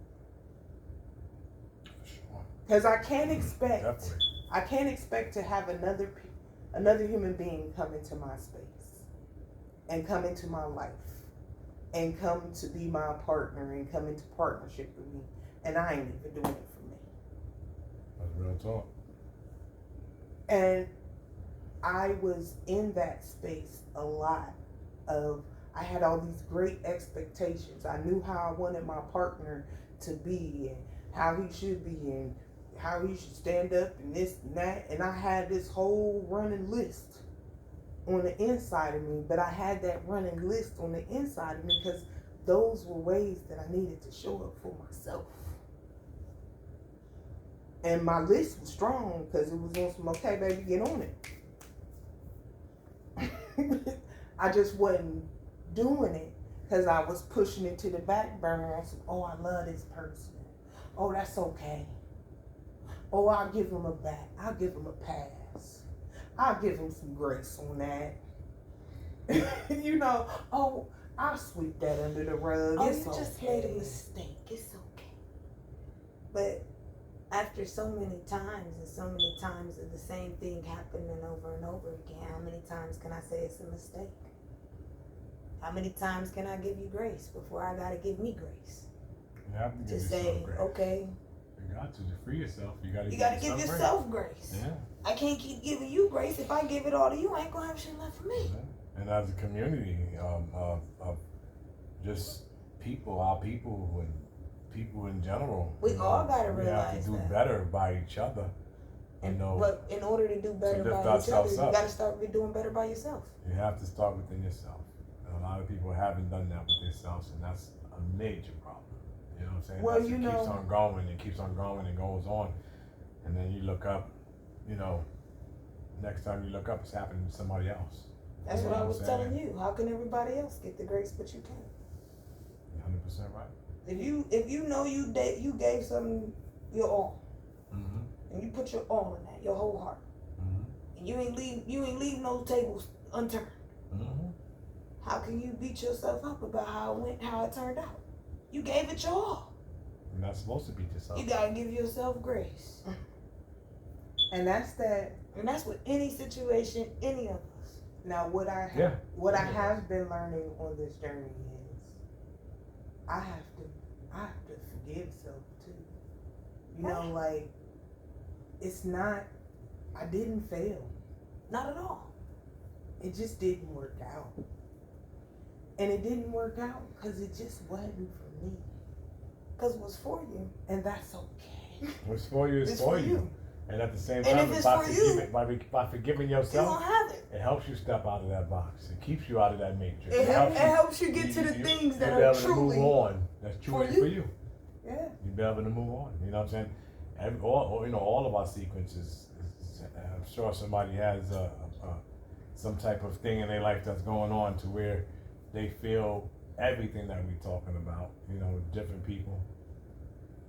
Speaker 1: Sure.
Speaker 2: Because I can't expect
Speaker 1: Definitely.
Speaker 2: to have another human being come into my space and come into my life and come to be my partner and come into partnership with me, and I ain't even doing it for me.
Speaker 1: That's real talk.
Speaker 2: And I was in that space a lot of, I had all these great expectations. I knew how I wanted my partner to be and how he should be and how he should stand up and this and that. And I had this whole running list on the inside of me, but I had that running list on the inside of me because those were ways that I needed to show up for myself. And my list was strong because it was on some, okay, baby, get on it. I just wasn't doing it because I was pushing it to the back burner. I said, oh, I love this person. Oh, that's okay. Oh, I'll give him a back. I'll give him a pass. I'll give him some grace on that. You know, oh, I'll sweep that under the rug.
Speaker 4: Oh,
Speaker 2: it's
Speaker 4: you just
Speaker 2: okay.
Speaker 4: made a mistake. It's okay. But after so many times and so many times of the same thing happening over and over again, how many times can I say it's a mistake? How many times can I give you grace before I gotta give me grace?
Speaker 1: You have to give
Speaker 4: To
Speaker 1: yourself
Speaker 4: say,
Speaker 1: grace.
Speaker 4: okay,
Speaker 1: You got to free yourself. You gotta
Speaker 4: give yourself grace.
Speaker 1: Yeah.
Speaker 4: I can't keep giving you grace. If I give it all to you, I ain't gonna have shit left for me.
Speaker 1: And as a community of just people, our people, and people in general,
Speaker 4: We all gotta
Speaker 1: we have
Speaker 4: realize
Speaker 1: to do
Speaker 4: that.
Speaker 1: better by each other. You know,
Speaker 4: But in order to do better
Speaker 1: lift
Speaker 4: by each other,
Speaker 1: ourselves
Speaker 4: you
Speaker 1: up.
Speaker 4: gotta start doing better by yourself.
Speaker 1: you have to start within yourself. And a lot of people haven't done that with themselves, and that's a major problem. You know what I'm saying?
Speaker 2: Well,
Speaker 1: That's
Speaker 2: you
Speaker 1: it
Speaker 2: know-
Speaker 1: keeps on going and keeps on going and goes on, and then you look up, you know, next time you look up, it's happening to somebody else.
Speaker 4: That's
Speaker 1: You
Speaker 4: what
Speaker 1: know
Speaker 4: I was
Speaker 1: I'm
Speaker 4: telling
Speaker 1: saying?
Speaker 4: you. How can everybody else get the grace but you can't?
Speaker 1: 100% right.
Speaker 4: If you know you gave something your all,
Speaker 1: Mm-hmm.
Speaker 4: and you put your all in that, your whole heart,
Speaker 1: Mm-hmm.
Speaker 4: and you ain't leave no tables unturned.
Speaker 1: Mm-hmm.
Speaker 4: How can you beat yourself up about how it turned out? You gave it your all.
Speaker 1: You're not supposed to beat yourself.
Speaker 4: You gotta give yourself grace,
Speaker 2: And that's that.
Speaker 4: and that's with any situation, any of us.
Speaker 2: Now, what I have been learning on this journey is I have to forgive self too. You know, like it's not. I didn't fail.
Speaker 4: Not at all.
Speaker 2: It just didn't work out, and it didn't work out because it just wasn't for me,
Speaker 4: Cause it was for you.
Speaker 2: and that's okay.
Speaker 1: What's for you is
Speaker 4: It's
Speaker 1: for
Speaker 4: for
Speaker 1: you.
Speaker 4: you.
Speaker 1: And at the same
Speaker 4: And
Speaker 1: time,
Speaker 4: if it's
Speaker 1: by
Speaker 4: for you,
Speaker 1: forgiving
Speaker 4: You
Speaker 1: yourself,
Speaker 4: don't have it.
Speaker 1: it helps you step out of that box. It keeps you out of that matrix.
Speaker 4: It helps you get to the things that
Speaker 1: you'll be
Speaker 4: are
Speaker 1: able to
Speaker 4: truly
Speaker 1: move on. That's truly
Speaker 4: for
Speaker 1: for
Speaker 4: you.
Speaker 1: you.
Speaker 2: Yeah.
Speaker 1: You'll be able to move on. You know what I'm saying? All of our sequences. I'm sure somebody has some type of thing in their life that's going on to where they feel everything that we're talking about. You know, different people.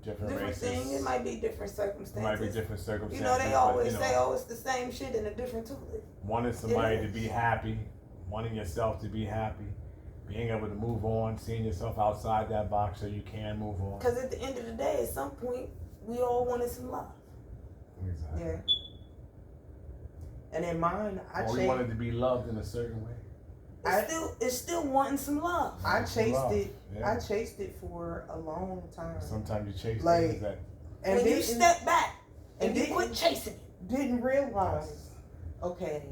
Speaker 1: different
Speaker 4: Different
Speaker 1: races.
Speaker 4: thing. It might be different
Speaker 1: It
Speaker 4: circumstances.
Speaker 1: might be different circumstances.
Speaker 4: You know, they
Speaker 1: but,
Speaker 4: always
Speaker 1: you know,
Speaker 4: say, "Oh, it's the same shit in a different tulip."
Speaker 1: wanting somebody
Speaker 4: It
Speaker 1: to
Speaker 4: is.
Speaker 1: be happy, wanting yourself to be happy, being able to move on, seeing yourself outside that box so you can move on.
Speaker 4: Because at the end of the day, at some point, we all wanted some love.
Speaker 1: Exactly.
Speaker 2: Yeah. And in mine, I
Speaker 1: Or we
Speaker 2: chased.
Speaker 1: wanted to be loved in a certain way.
Speaker 4: It's still wanting some love.
Speaker 2: I chased
Speaker 1: Love,
Speaker 2: it.
Speaker 1: yeah.
Speaker 2: I chased it for a long time.
Speaker 1: Sometimes you chase
Speaker 2: Like,
Speaker 1: things that
Speaker 2: And
Speaker 4: when you
Speaker 2: didn't,
Speaker 4: step back and
Speaker 2: and
Speaker 4: you
Speaker 2: didn't-
Speaker 4: quit chasing it.
Speaker 2: didn't realize, okay,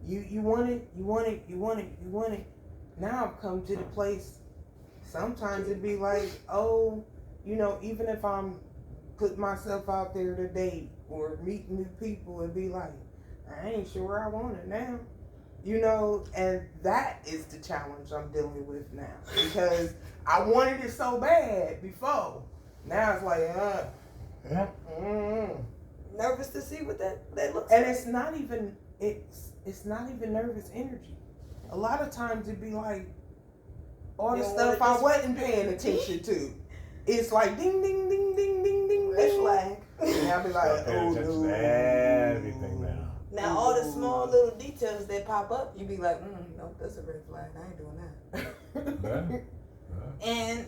Speaker 2: you want it, you want it, you want it, you want it. Now I've come to the place. Sometimes it'd be like, oh, you know, even if I'm putting myself out there to date or meet new people, it'd be like, I ain't sure I want it now. You know, and that is the challenge I'm dealing with now. Because I wanted it so bad before. Now it's like,
Speaker 1: yeah.
Speaker 4: Nervous to see what that looks
Speaker 2: And
Speaker 4: like.
Speaker 2: it's not even not even nervous energy. A lot of times it'd be like all the
Speaker 4: You
Speaker 2: stuff
Speaker 4: want
Speaker 2: I
Speaker 4: it-
Speaker 2: wasn't paying attention to. It's like ding ding ding ding ding ding
Speaker 4: Red
Speaker 2: ding.
Speaker 4: flag.
Speaker 2: And I'll be like,
Speaker 1: Start paying
Speaker 2: oh
Speaker 1: attention
Speaker 2: no.
Speaker 1: to everything now.
Speaker 4: Now all the small little details that pop up, you be like, nope, that's a red flag. I ain't doing that.
Speaker 1: Yeah.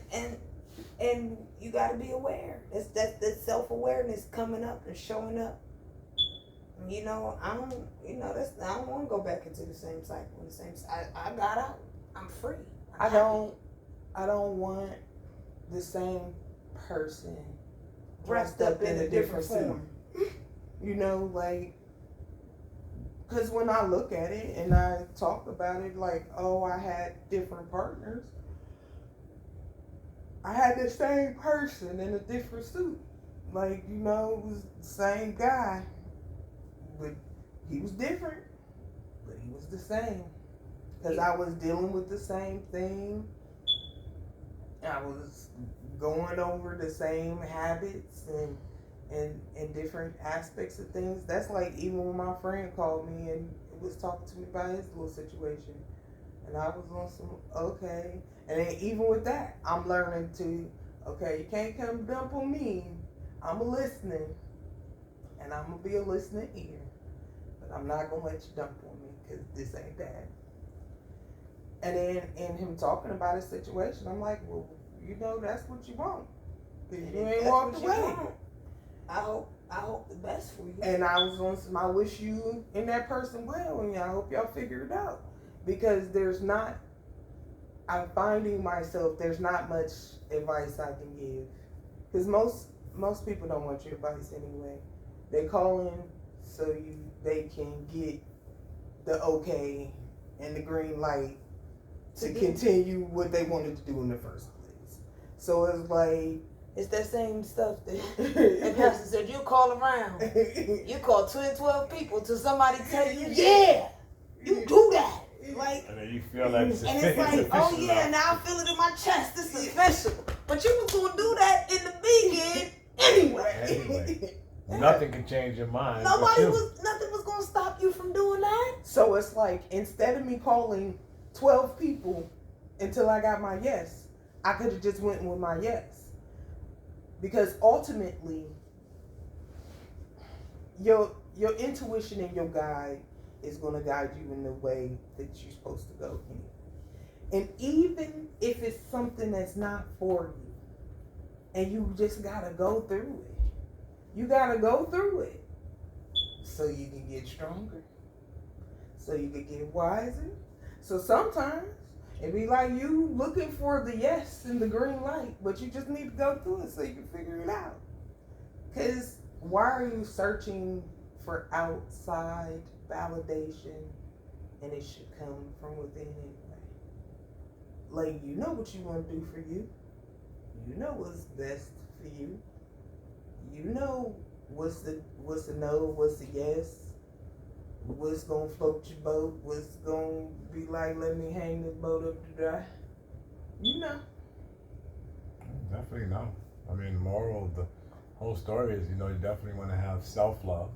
Speaker 4: And you got to be aware. That's that self-awareness coming up and showing up. You know, I don't want to go back into the same cycle. I got out. I'm free.
Speaker 2: I don't want the same person
Speaker 4: dressed up in a different form.
Speaker 2: You know, like, because when I look at it and I talk about it, like, oh, I had different partners. I had the same person in a different suit. Like, you know, it was the same guy, but he was different, but he was the same. Because I was dealing with the same thing. I was going over the same habits and different aspects of things. That's like even when my friend called me and was talking to me about his little situation. And I was on some, okay. And then even with that, I'm learning to, okay, you can't come dump on me. I'm a listening. And I'm going to be a listening ear. But I'm not going to let you dump on me because this ain't that. And then in him talking about his situation, I'm like, well, you know, that's what you want. Because you ain't walked away.
Speaker 4: I hope the best for you.
Speaker 2: And I was on some, I wish you and that person well, and I hope y'all figure it out. Because I'm finding myself, there's not much advice I can give. Because most people don't want your advice anyway. They call in so they can get the okay and the green light to continue what they wanted to do in the first place. So it's like,
Speaker 4: it's that same stuff that Pastor said. You call around. You call 12 people till somebody tell you, yeah, you do that. Like,
Speaker 1: And then you feel like it's
Speaker 4: and it's like, oh yeah, now I feel it in my chest. This is official. But you was gonna do that in the beginning anyway.
Speaker 1: Nothing can change your mind.
Speaker 4: Nothing was gonna stop you from doing that.
Speaker 2: So it's like, instead of me calling 12 people until I got my yes, I could have just went with my yes. Because ultimately, your intuition and your guide is going to guide you in the way that you're supposed to go in. And even if it's something that's not for you, and you just got to go through it, you got to go through it so you can get stronger, so you can get wiser. So sometimes it'd be like you looking for the yes and the green light, but you just need to go through it so you can figure it out. Because why are you searching for outside validation and it should come from within anyway? Like, you know what you want to do for you. You know what's best for you. You know what's the no, what's the yes. What's gonna float your boat? What's gonna be like, let me hang this boat up to dry? You know.
Speaker 1: Definitely no. I mean, the moral of the whole story is, you know, you definitely want to have self-love,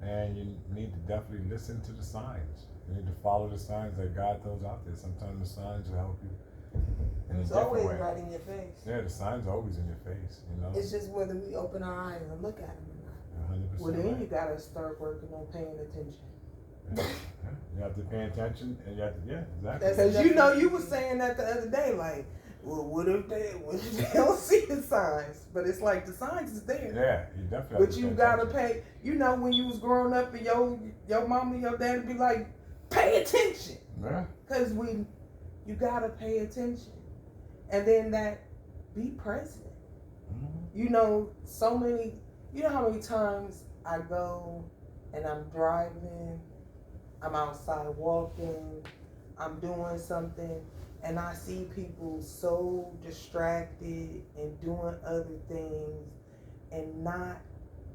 Speaker 1: and you need to definitely listen to the signs. You need to follow the signs that God throws out there. Sometimes the signs will help you in a
Speaker 4: It's
Speaker 1: different
Speaker 4: always
Speaker 1: way.
Speaker 4: right in your face.
Speaker 1: Yeah, the sign's always in your face, you know.
Speaker 4: It's just whether we open our eyes and look at them or not.
Speaker 1: 100%.
Speaker 2: Well, then you
Speaker 1: right.
Speaker 2: gotta start working on paying attention.
Speaker 1: Yeah. You have to pay attention, and you have to, yeah, exactly.
Speaker 4: That's-
Speaker 2: Because you know, you were saying that the other day, like, well, what if they don't see the signs? But it's like the signs is there.
Speaker 1: Yeah, you definitely.
Speaker 2: But
Speaker 1: have to
Speaker 2: you
Speaker 1: pay
Speaker 2: gotta
Speaker 1: attention.
Speaker 2: pay. You know, when you was growing up, and your mama, your dad be like, pay attention,
Speaker 1: Yeah.
Speaker 2: because you gotta pay attention, and then that be present.
Speaker 1: Mhm.
Speaker 2: You know, so many. You know how many times I go and I'm driving, I'm outside walking, I'm doing something, and I see people so distracted and doing other things and not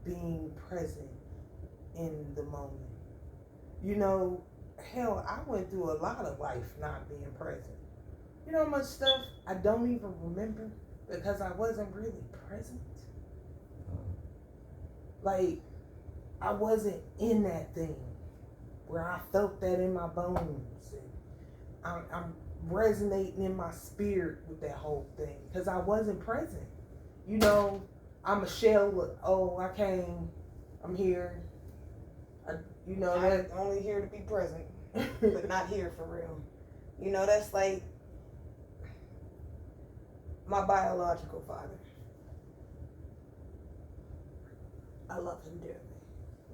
Speaker 2: being present in the moment. You know, hell, I went through a lot of life not being present. You know how much stuff I don't even remember because I wasn't really present? Like, I wasn't in that thing where I felt that in my bones. And I'm resonating in my spirit with that whole thing because I wasn't present. You know, I'm a shell of, oh, I came, I'm here. You know, that.
Speaker 4: I'm only here to be present, but not here for real. You know, that's like my biological father. I love him dearly,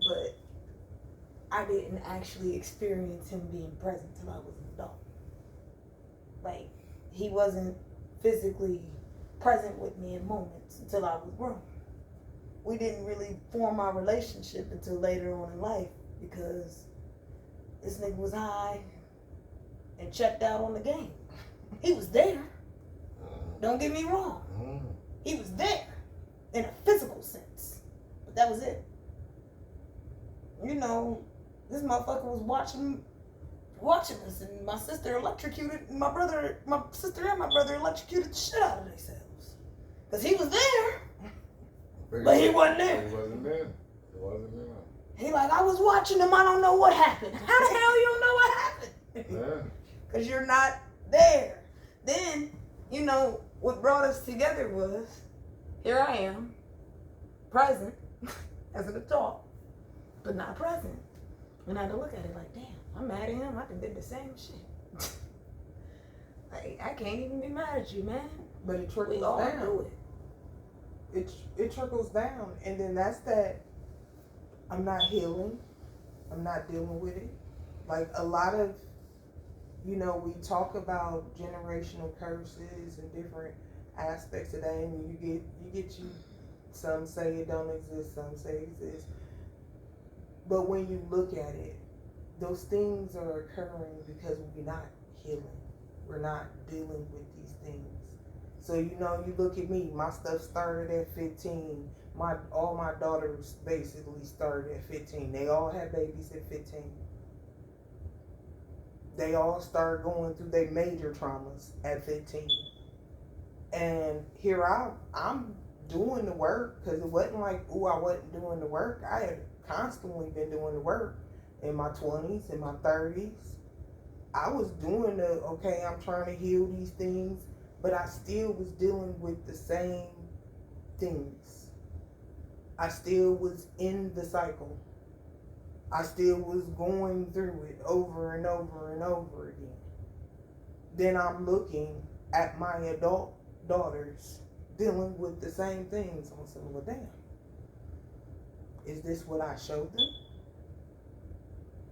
Speaker 4: but I didn't actually experience him being present till I was an adult. Like, he wasn't physically present with me in moments until I was grown. We didn't really form our relationship until later on in life because this nigga was high and checked out on the game. He was there. Don't get me wrong. He was there in a physical sense. But that was it. You know, this motherfucker was watching us, and my sister electrocuted my sister and my brother electrocuted the shit out of themselves. Cause he was there, but he wasn't there.
Speaker 5: He wasn't there. He wasn't there.
Speaker 4: He like, I was watching him, I don't know what happened. How the hell you don't know what happened?
Speaker 5: Yeah.
Speaker 4: Cause you're not there. Then, you know, what brought us together was, here I am, present, as an adult, but not present. And I had to look at it like, damn, I'm mad at him, I done did the same shit. Like, I can't even be mad at you, man.
Speaker 2: But it
Speaker 4: We
Speaker 2: trickles
Speaker 4: all
Speaker 2: down.
Speaker 4: do it.
Speaker 2: It trickles down, and then that's that. I'm not healing. I'm not dealing with it. Like a lot of, you know, we talk about generational curses and different aspects of that, and you get some say it don't exist, some say it exists. But when you look at it, those things are occurring because we're not healing. We're not dealing with these things. So, you know, you look at me, my stuff started at 15. All my daughters basically started at 15. They all had babies at 15. They all started going through their major traumas at 15. And here I'm doing the work, because it wasn't like, ooh, I wasn't doing the work. I had constantly been doing the work in my 20s, in my 30s. I was doing okay, I'm trying to heal these things, but I still was dealing with the same things. I still was in the cycle. I still was going through it over and over and over again. Then I'm looking at my adult daughters dealing with the same things. I'm saying, well, damn. Is this what I showed them?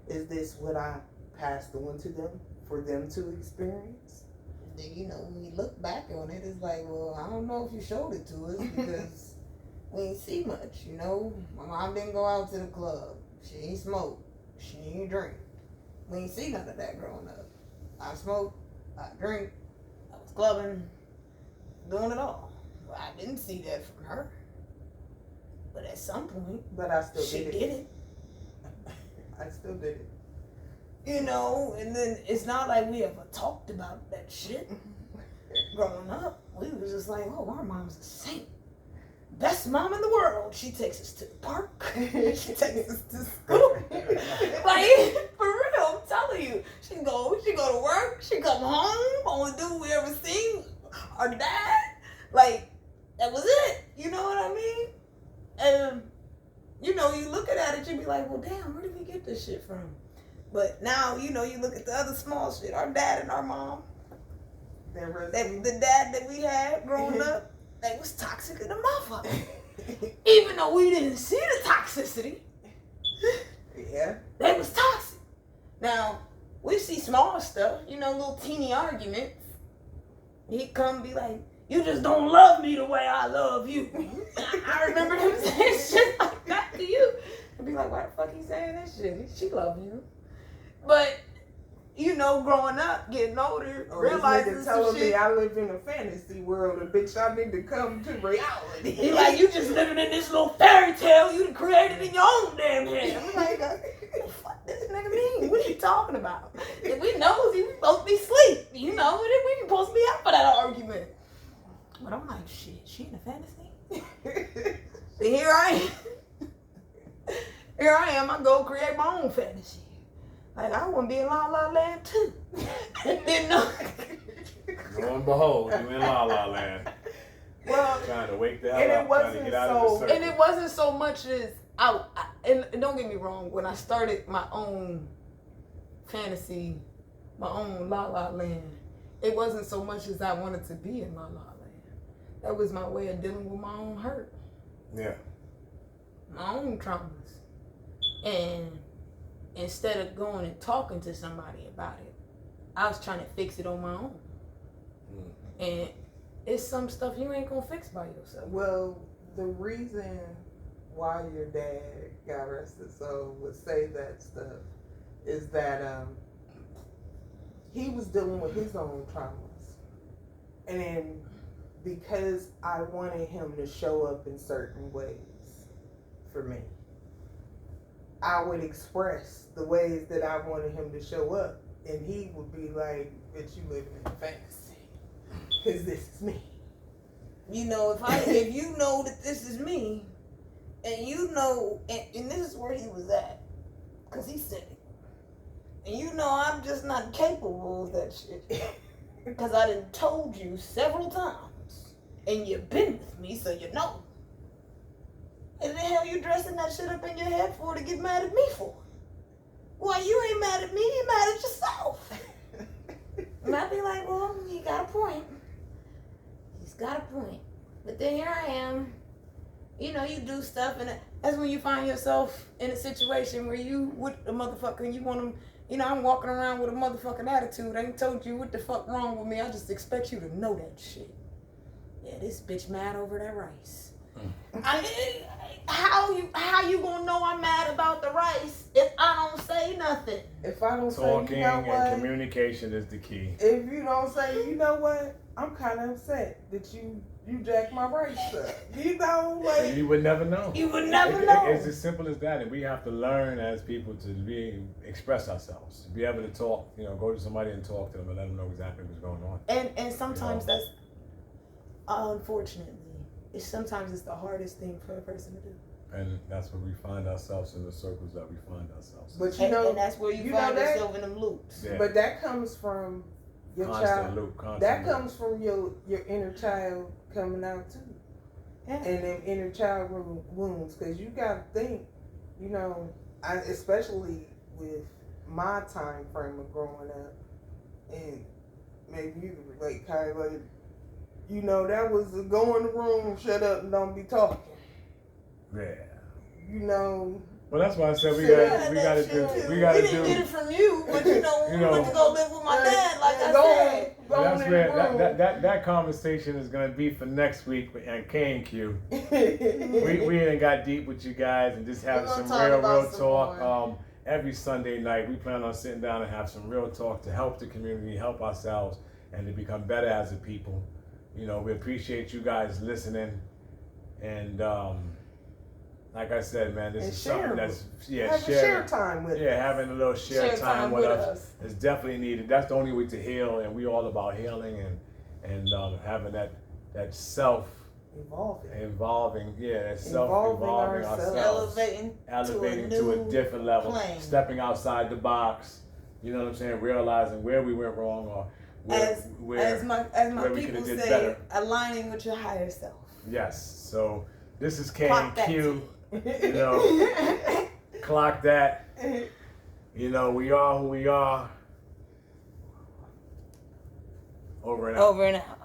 Speaker 2: Is this what I passed on to them for them to experience?
Speaker 4: Then, you know, when you look back on it, it's like, well, I don't know if you showed it to us because we ain't see much, you know. My mom didn't go out to the club. She ain't smoke. She ain't drink. We ain't see none of that growing up. I smoked, I drink, I was clubbing, doing it all. Well, I didn't see that from her. But at some point,
Speaker 2: But I still
Speaker 4: she
Speaker 2: did
Speaker 4: did
Speaker 2: it.
Speaker 4: it.
Speaker 2: I still did it.
Speaker 4: You know, and then it's not like we ever talked about that shit. Growing up, we was just like, oh, our mom's a saint. Best mom in the world. She takes us to the park. She takes us to school. Like, for I'm telling you. She go to work, she come home, only dude we ever seen, our dad. Like, that was it. You know what I mean? And, you know, you looking at it, you be like, well, damn, where did we get this shit from? But now, you know, you look at the other small shit, our dad and our mom. The dad that we had growing up, they was toxic in the motherfucker. Even though we didn't see the toxicity,
Speaker 2: Yeah.
Speaker 4: they was toxic. Now, we see small stuff, you know, little teeny arguments. He'd come be like, you just don't love me the way I love you. I remember him saying shit like that to you. I'd be like, why the fuck he saying that shit? She love you. But, you know, growing up, getting older, realizing
Speaker 2: this nigga
Speaker 4: some
Speaker 2: telling me
Speaker 4: shit.
Speaker 2: I live in a fantasy world, and bitch, I need to come to reality.
Speaker 4: He like, you just living in this little fairy tale you done created in your own damn head. I'm like, what the fuck this nigga mean? What are you talking about? If we nosy, we supposed to be asleep. You know, we supposed to be out for that argument. But I'm like, shit, she in a fantasy? And here I am. Here I am, I go create my own fantasy. Like, I want to be in La La Land too. You know?
Speaker 1: Lo and behold, you in La La Land.
Speaker 2: Well,
Speaker 1: Trying to wake the
Speaker 2: and it
Speaker 1: hell up, trying to
Speaker 2: wasn't
Speaker 1: get out of the
Speaker 2: so-
Speaker 1: circle.
Speaker 4: And it wasn't so much as and don't get me wrong, when I started my own fantasy, my own La La Land, it wasn't so much as I wanted to be in La La Land. That was my way of dealing with my own hurt,
Speaker 1: Yeah.
Speaker 4: my own traumas. And instead of going and talking to somebody about it, I was trying to fix it on my own. And it's some stuff you ain't gonna fix by yourself.
Speaker 2: well, the reason why your dad got arrested, so would say that stuff, is that he was dealing with his own traumas, and because I wanted him to show up in certain ways for me, I would express the ways that I wanted him to show up, and he would be like, "Bitch, you living in a fantasy, because this is me."
Speaker 4: You know, if you know that this is me, and you know, and this is where he was at, because he said it, and you know I'm just not capable of that shit, because I done told you several times, and you've been with me, so you know. And the hell you dressing that shit up in your head for to get mad at me for? Why, you ain't mad at me, you mad at yourself. And I'd be like, well, he got a point. He's got a point. But then here I am. You know, you do stuff, and that's when you find yourself in a situation where you with a motherfucker and you want him. You know, I'm walking around with a motherfucking attitude. I ain't told you what the fuck wrong with me. I just expect you to know that shit. Yeah, this bitch mad over that rice. How you gonna know I'm mad about the rice if I don't say nothing?
Speaker 2: If I don't
Speaker 1: Talking
Speaker 2: say, you know what,
Speaker 1: and communication is the key.
Speaker 2: if you don't say, you know what, I'm kind of upset that you jacked my rice up. You know, like,
Speaker 1: And you would never know.
Speaker 4: You would never know.
Speaker 1: It's as simple as that, and we have to learn as people to express ourselves, to be able to talk. You know, go to somebody and talk to them and let them know exactly what's going on.
Speaker 4: And sometimes that's unfortunately, sometimes it's the hardest thing for a person to do.
Speaker 1: And that's where we find ourselves in the circles that we find ourselves.
Speaker 2: but you know,
Speaker 4: and that's where you
Speaker 2: you
Speaker 4: find
Speaker 2: know that?
Speaker 4: yourself in them loops.
Speaker 1: Yeah.
Speaker 2: but that comes from your
Speaker 1: Constant
Speaker 2: child.
Speaker 1: loop, constant
Speaker 2: That
Speaker 1: loop.
Speaker 2: comes from your inner child coming out too,
Speaker 4: Yeah.
Speaker 2: and them inner child wounds. Because you gotta think, you know, especially with my time frame of growing up, and maybe you can relate, Kai, like, you know, that was a go in the room, shut up, and don't be talking.
Speaker 1: Yeah.
Speaker 2: You know,
Speaker 1: Well, that's why I said we
Speaker 2: So
Speaker 1: got to do. We got
Speaker 4: We
Speaker 1: to
Speaker 4: didn't
Speaker 1: do.
Speaker 4: get it from you, but you know,
Speaker 1: You
Speaker 4: we went to
Speaker 1: know.
Speaker 4: go live with my dad, like I
Speaker 2: go
Speaker 4: said.
Speaker 2: on, go
Speaker 1: That's
Speaker 2: in
Speaker 1: where
Speaker 2: the room.
Speaker 1: that conversation is going to be for next week on K and Q. We ain't got deep with you guys and just having
Speaker 4: We're
Speaker 1: some
Speaker 4: gonna talk
Speaker 1: real
Speaker 4: about some
Speaker 1: talk.
Speaker 4: more.
Speaker 1: Every Sunday night, we plan on sitting down and have some real talk to help the community, help ourselves, and to become better as a people. You know, we appreciate you guys listening, and like I said, man, this
Speaker 2: And
Speaker 1: is something
Speaker 2: share.
Speaker 1: that's
Speaker 2: Have a share time with
Speaker 1: yeah,
Speaker 2: us.
Speaker 1: having a little share time with us
Speaker 4: us.
Speaker 1: is definitely needed. That's the only way to heal, and we all about healing and having that self
Speaker 2: Evolving.
Speaker 1: that self evolving
Speaker 2: ourselves.
Speaker 1: ourselves,
Speaker 4: Elevating
Speaker 1: elevating
Speaker 4: to
Speaker 1: to
Speaker 4: a
Speaker 1: a
Speaker 4: new
Speaker 1: different level,
Speaker 4: plane.
Speaker 1: stepping outside the box, You know what I'm saying? Realizing where we went wrong or where
Speaker 4: As my
Speaker 1: where we
Speaker 4: people
Speaker 1: coulda did
Speaker 4: say,
Speaker 1: better.
Speaker 4: aligning with your higher self.
Speaker 1: yes. So this is K
Speaker 4: Clock
Speaker 1: and
Speaker 4: that
Speaker 1: Q.
Speaker 4: T.
Speaker 1: You know, clock that. You know, we are who we are. Over and out.
Speaker 4: Over and out.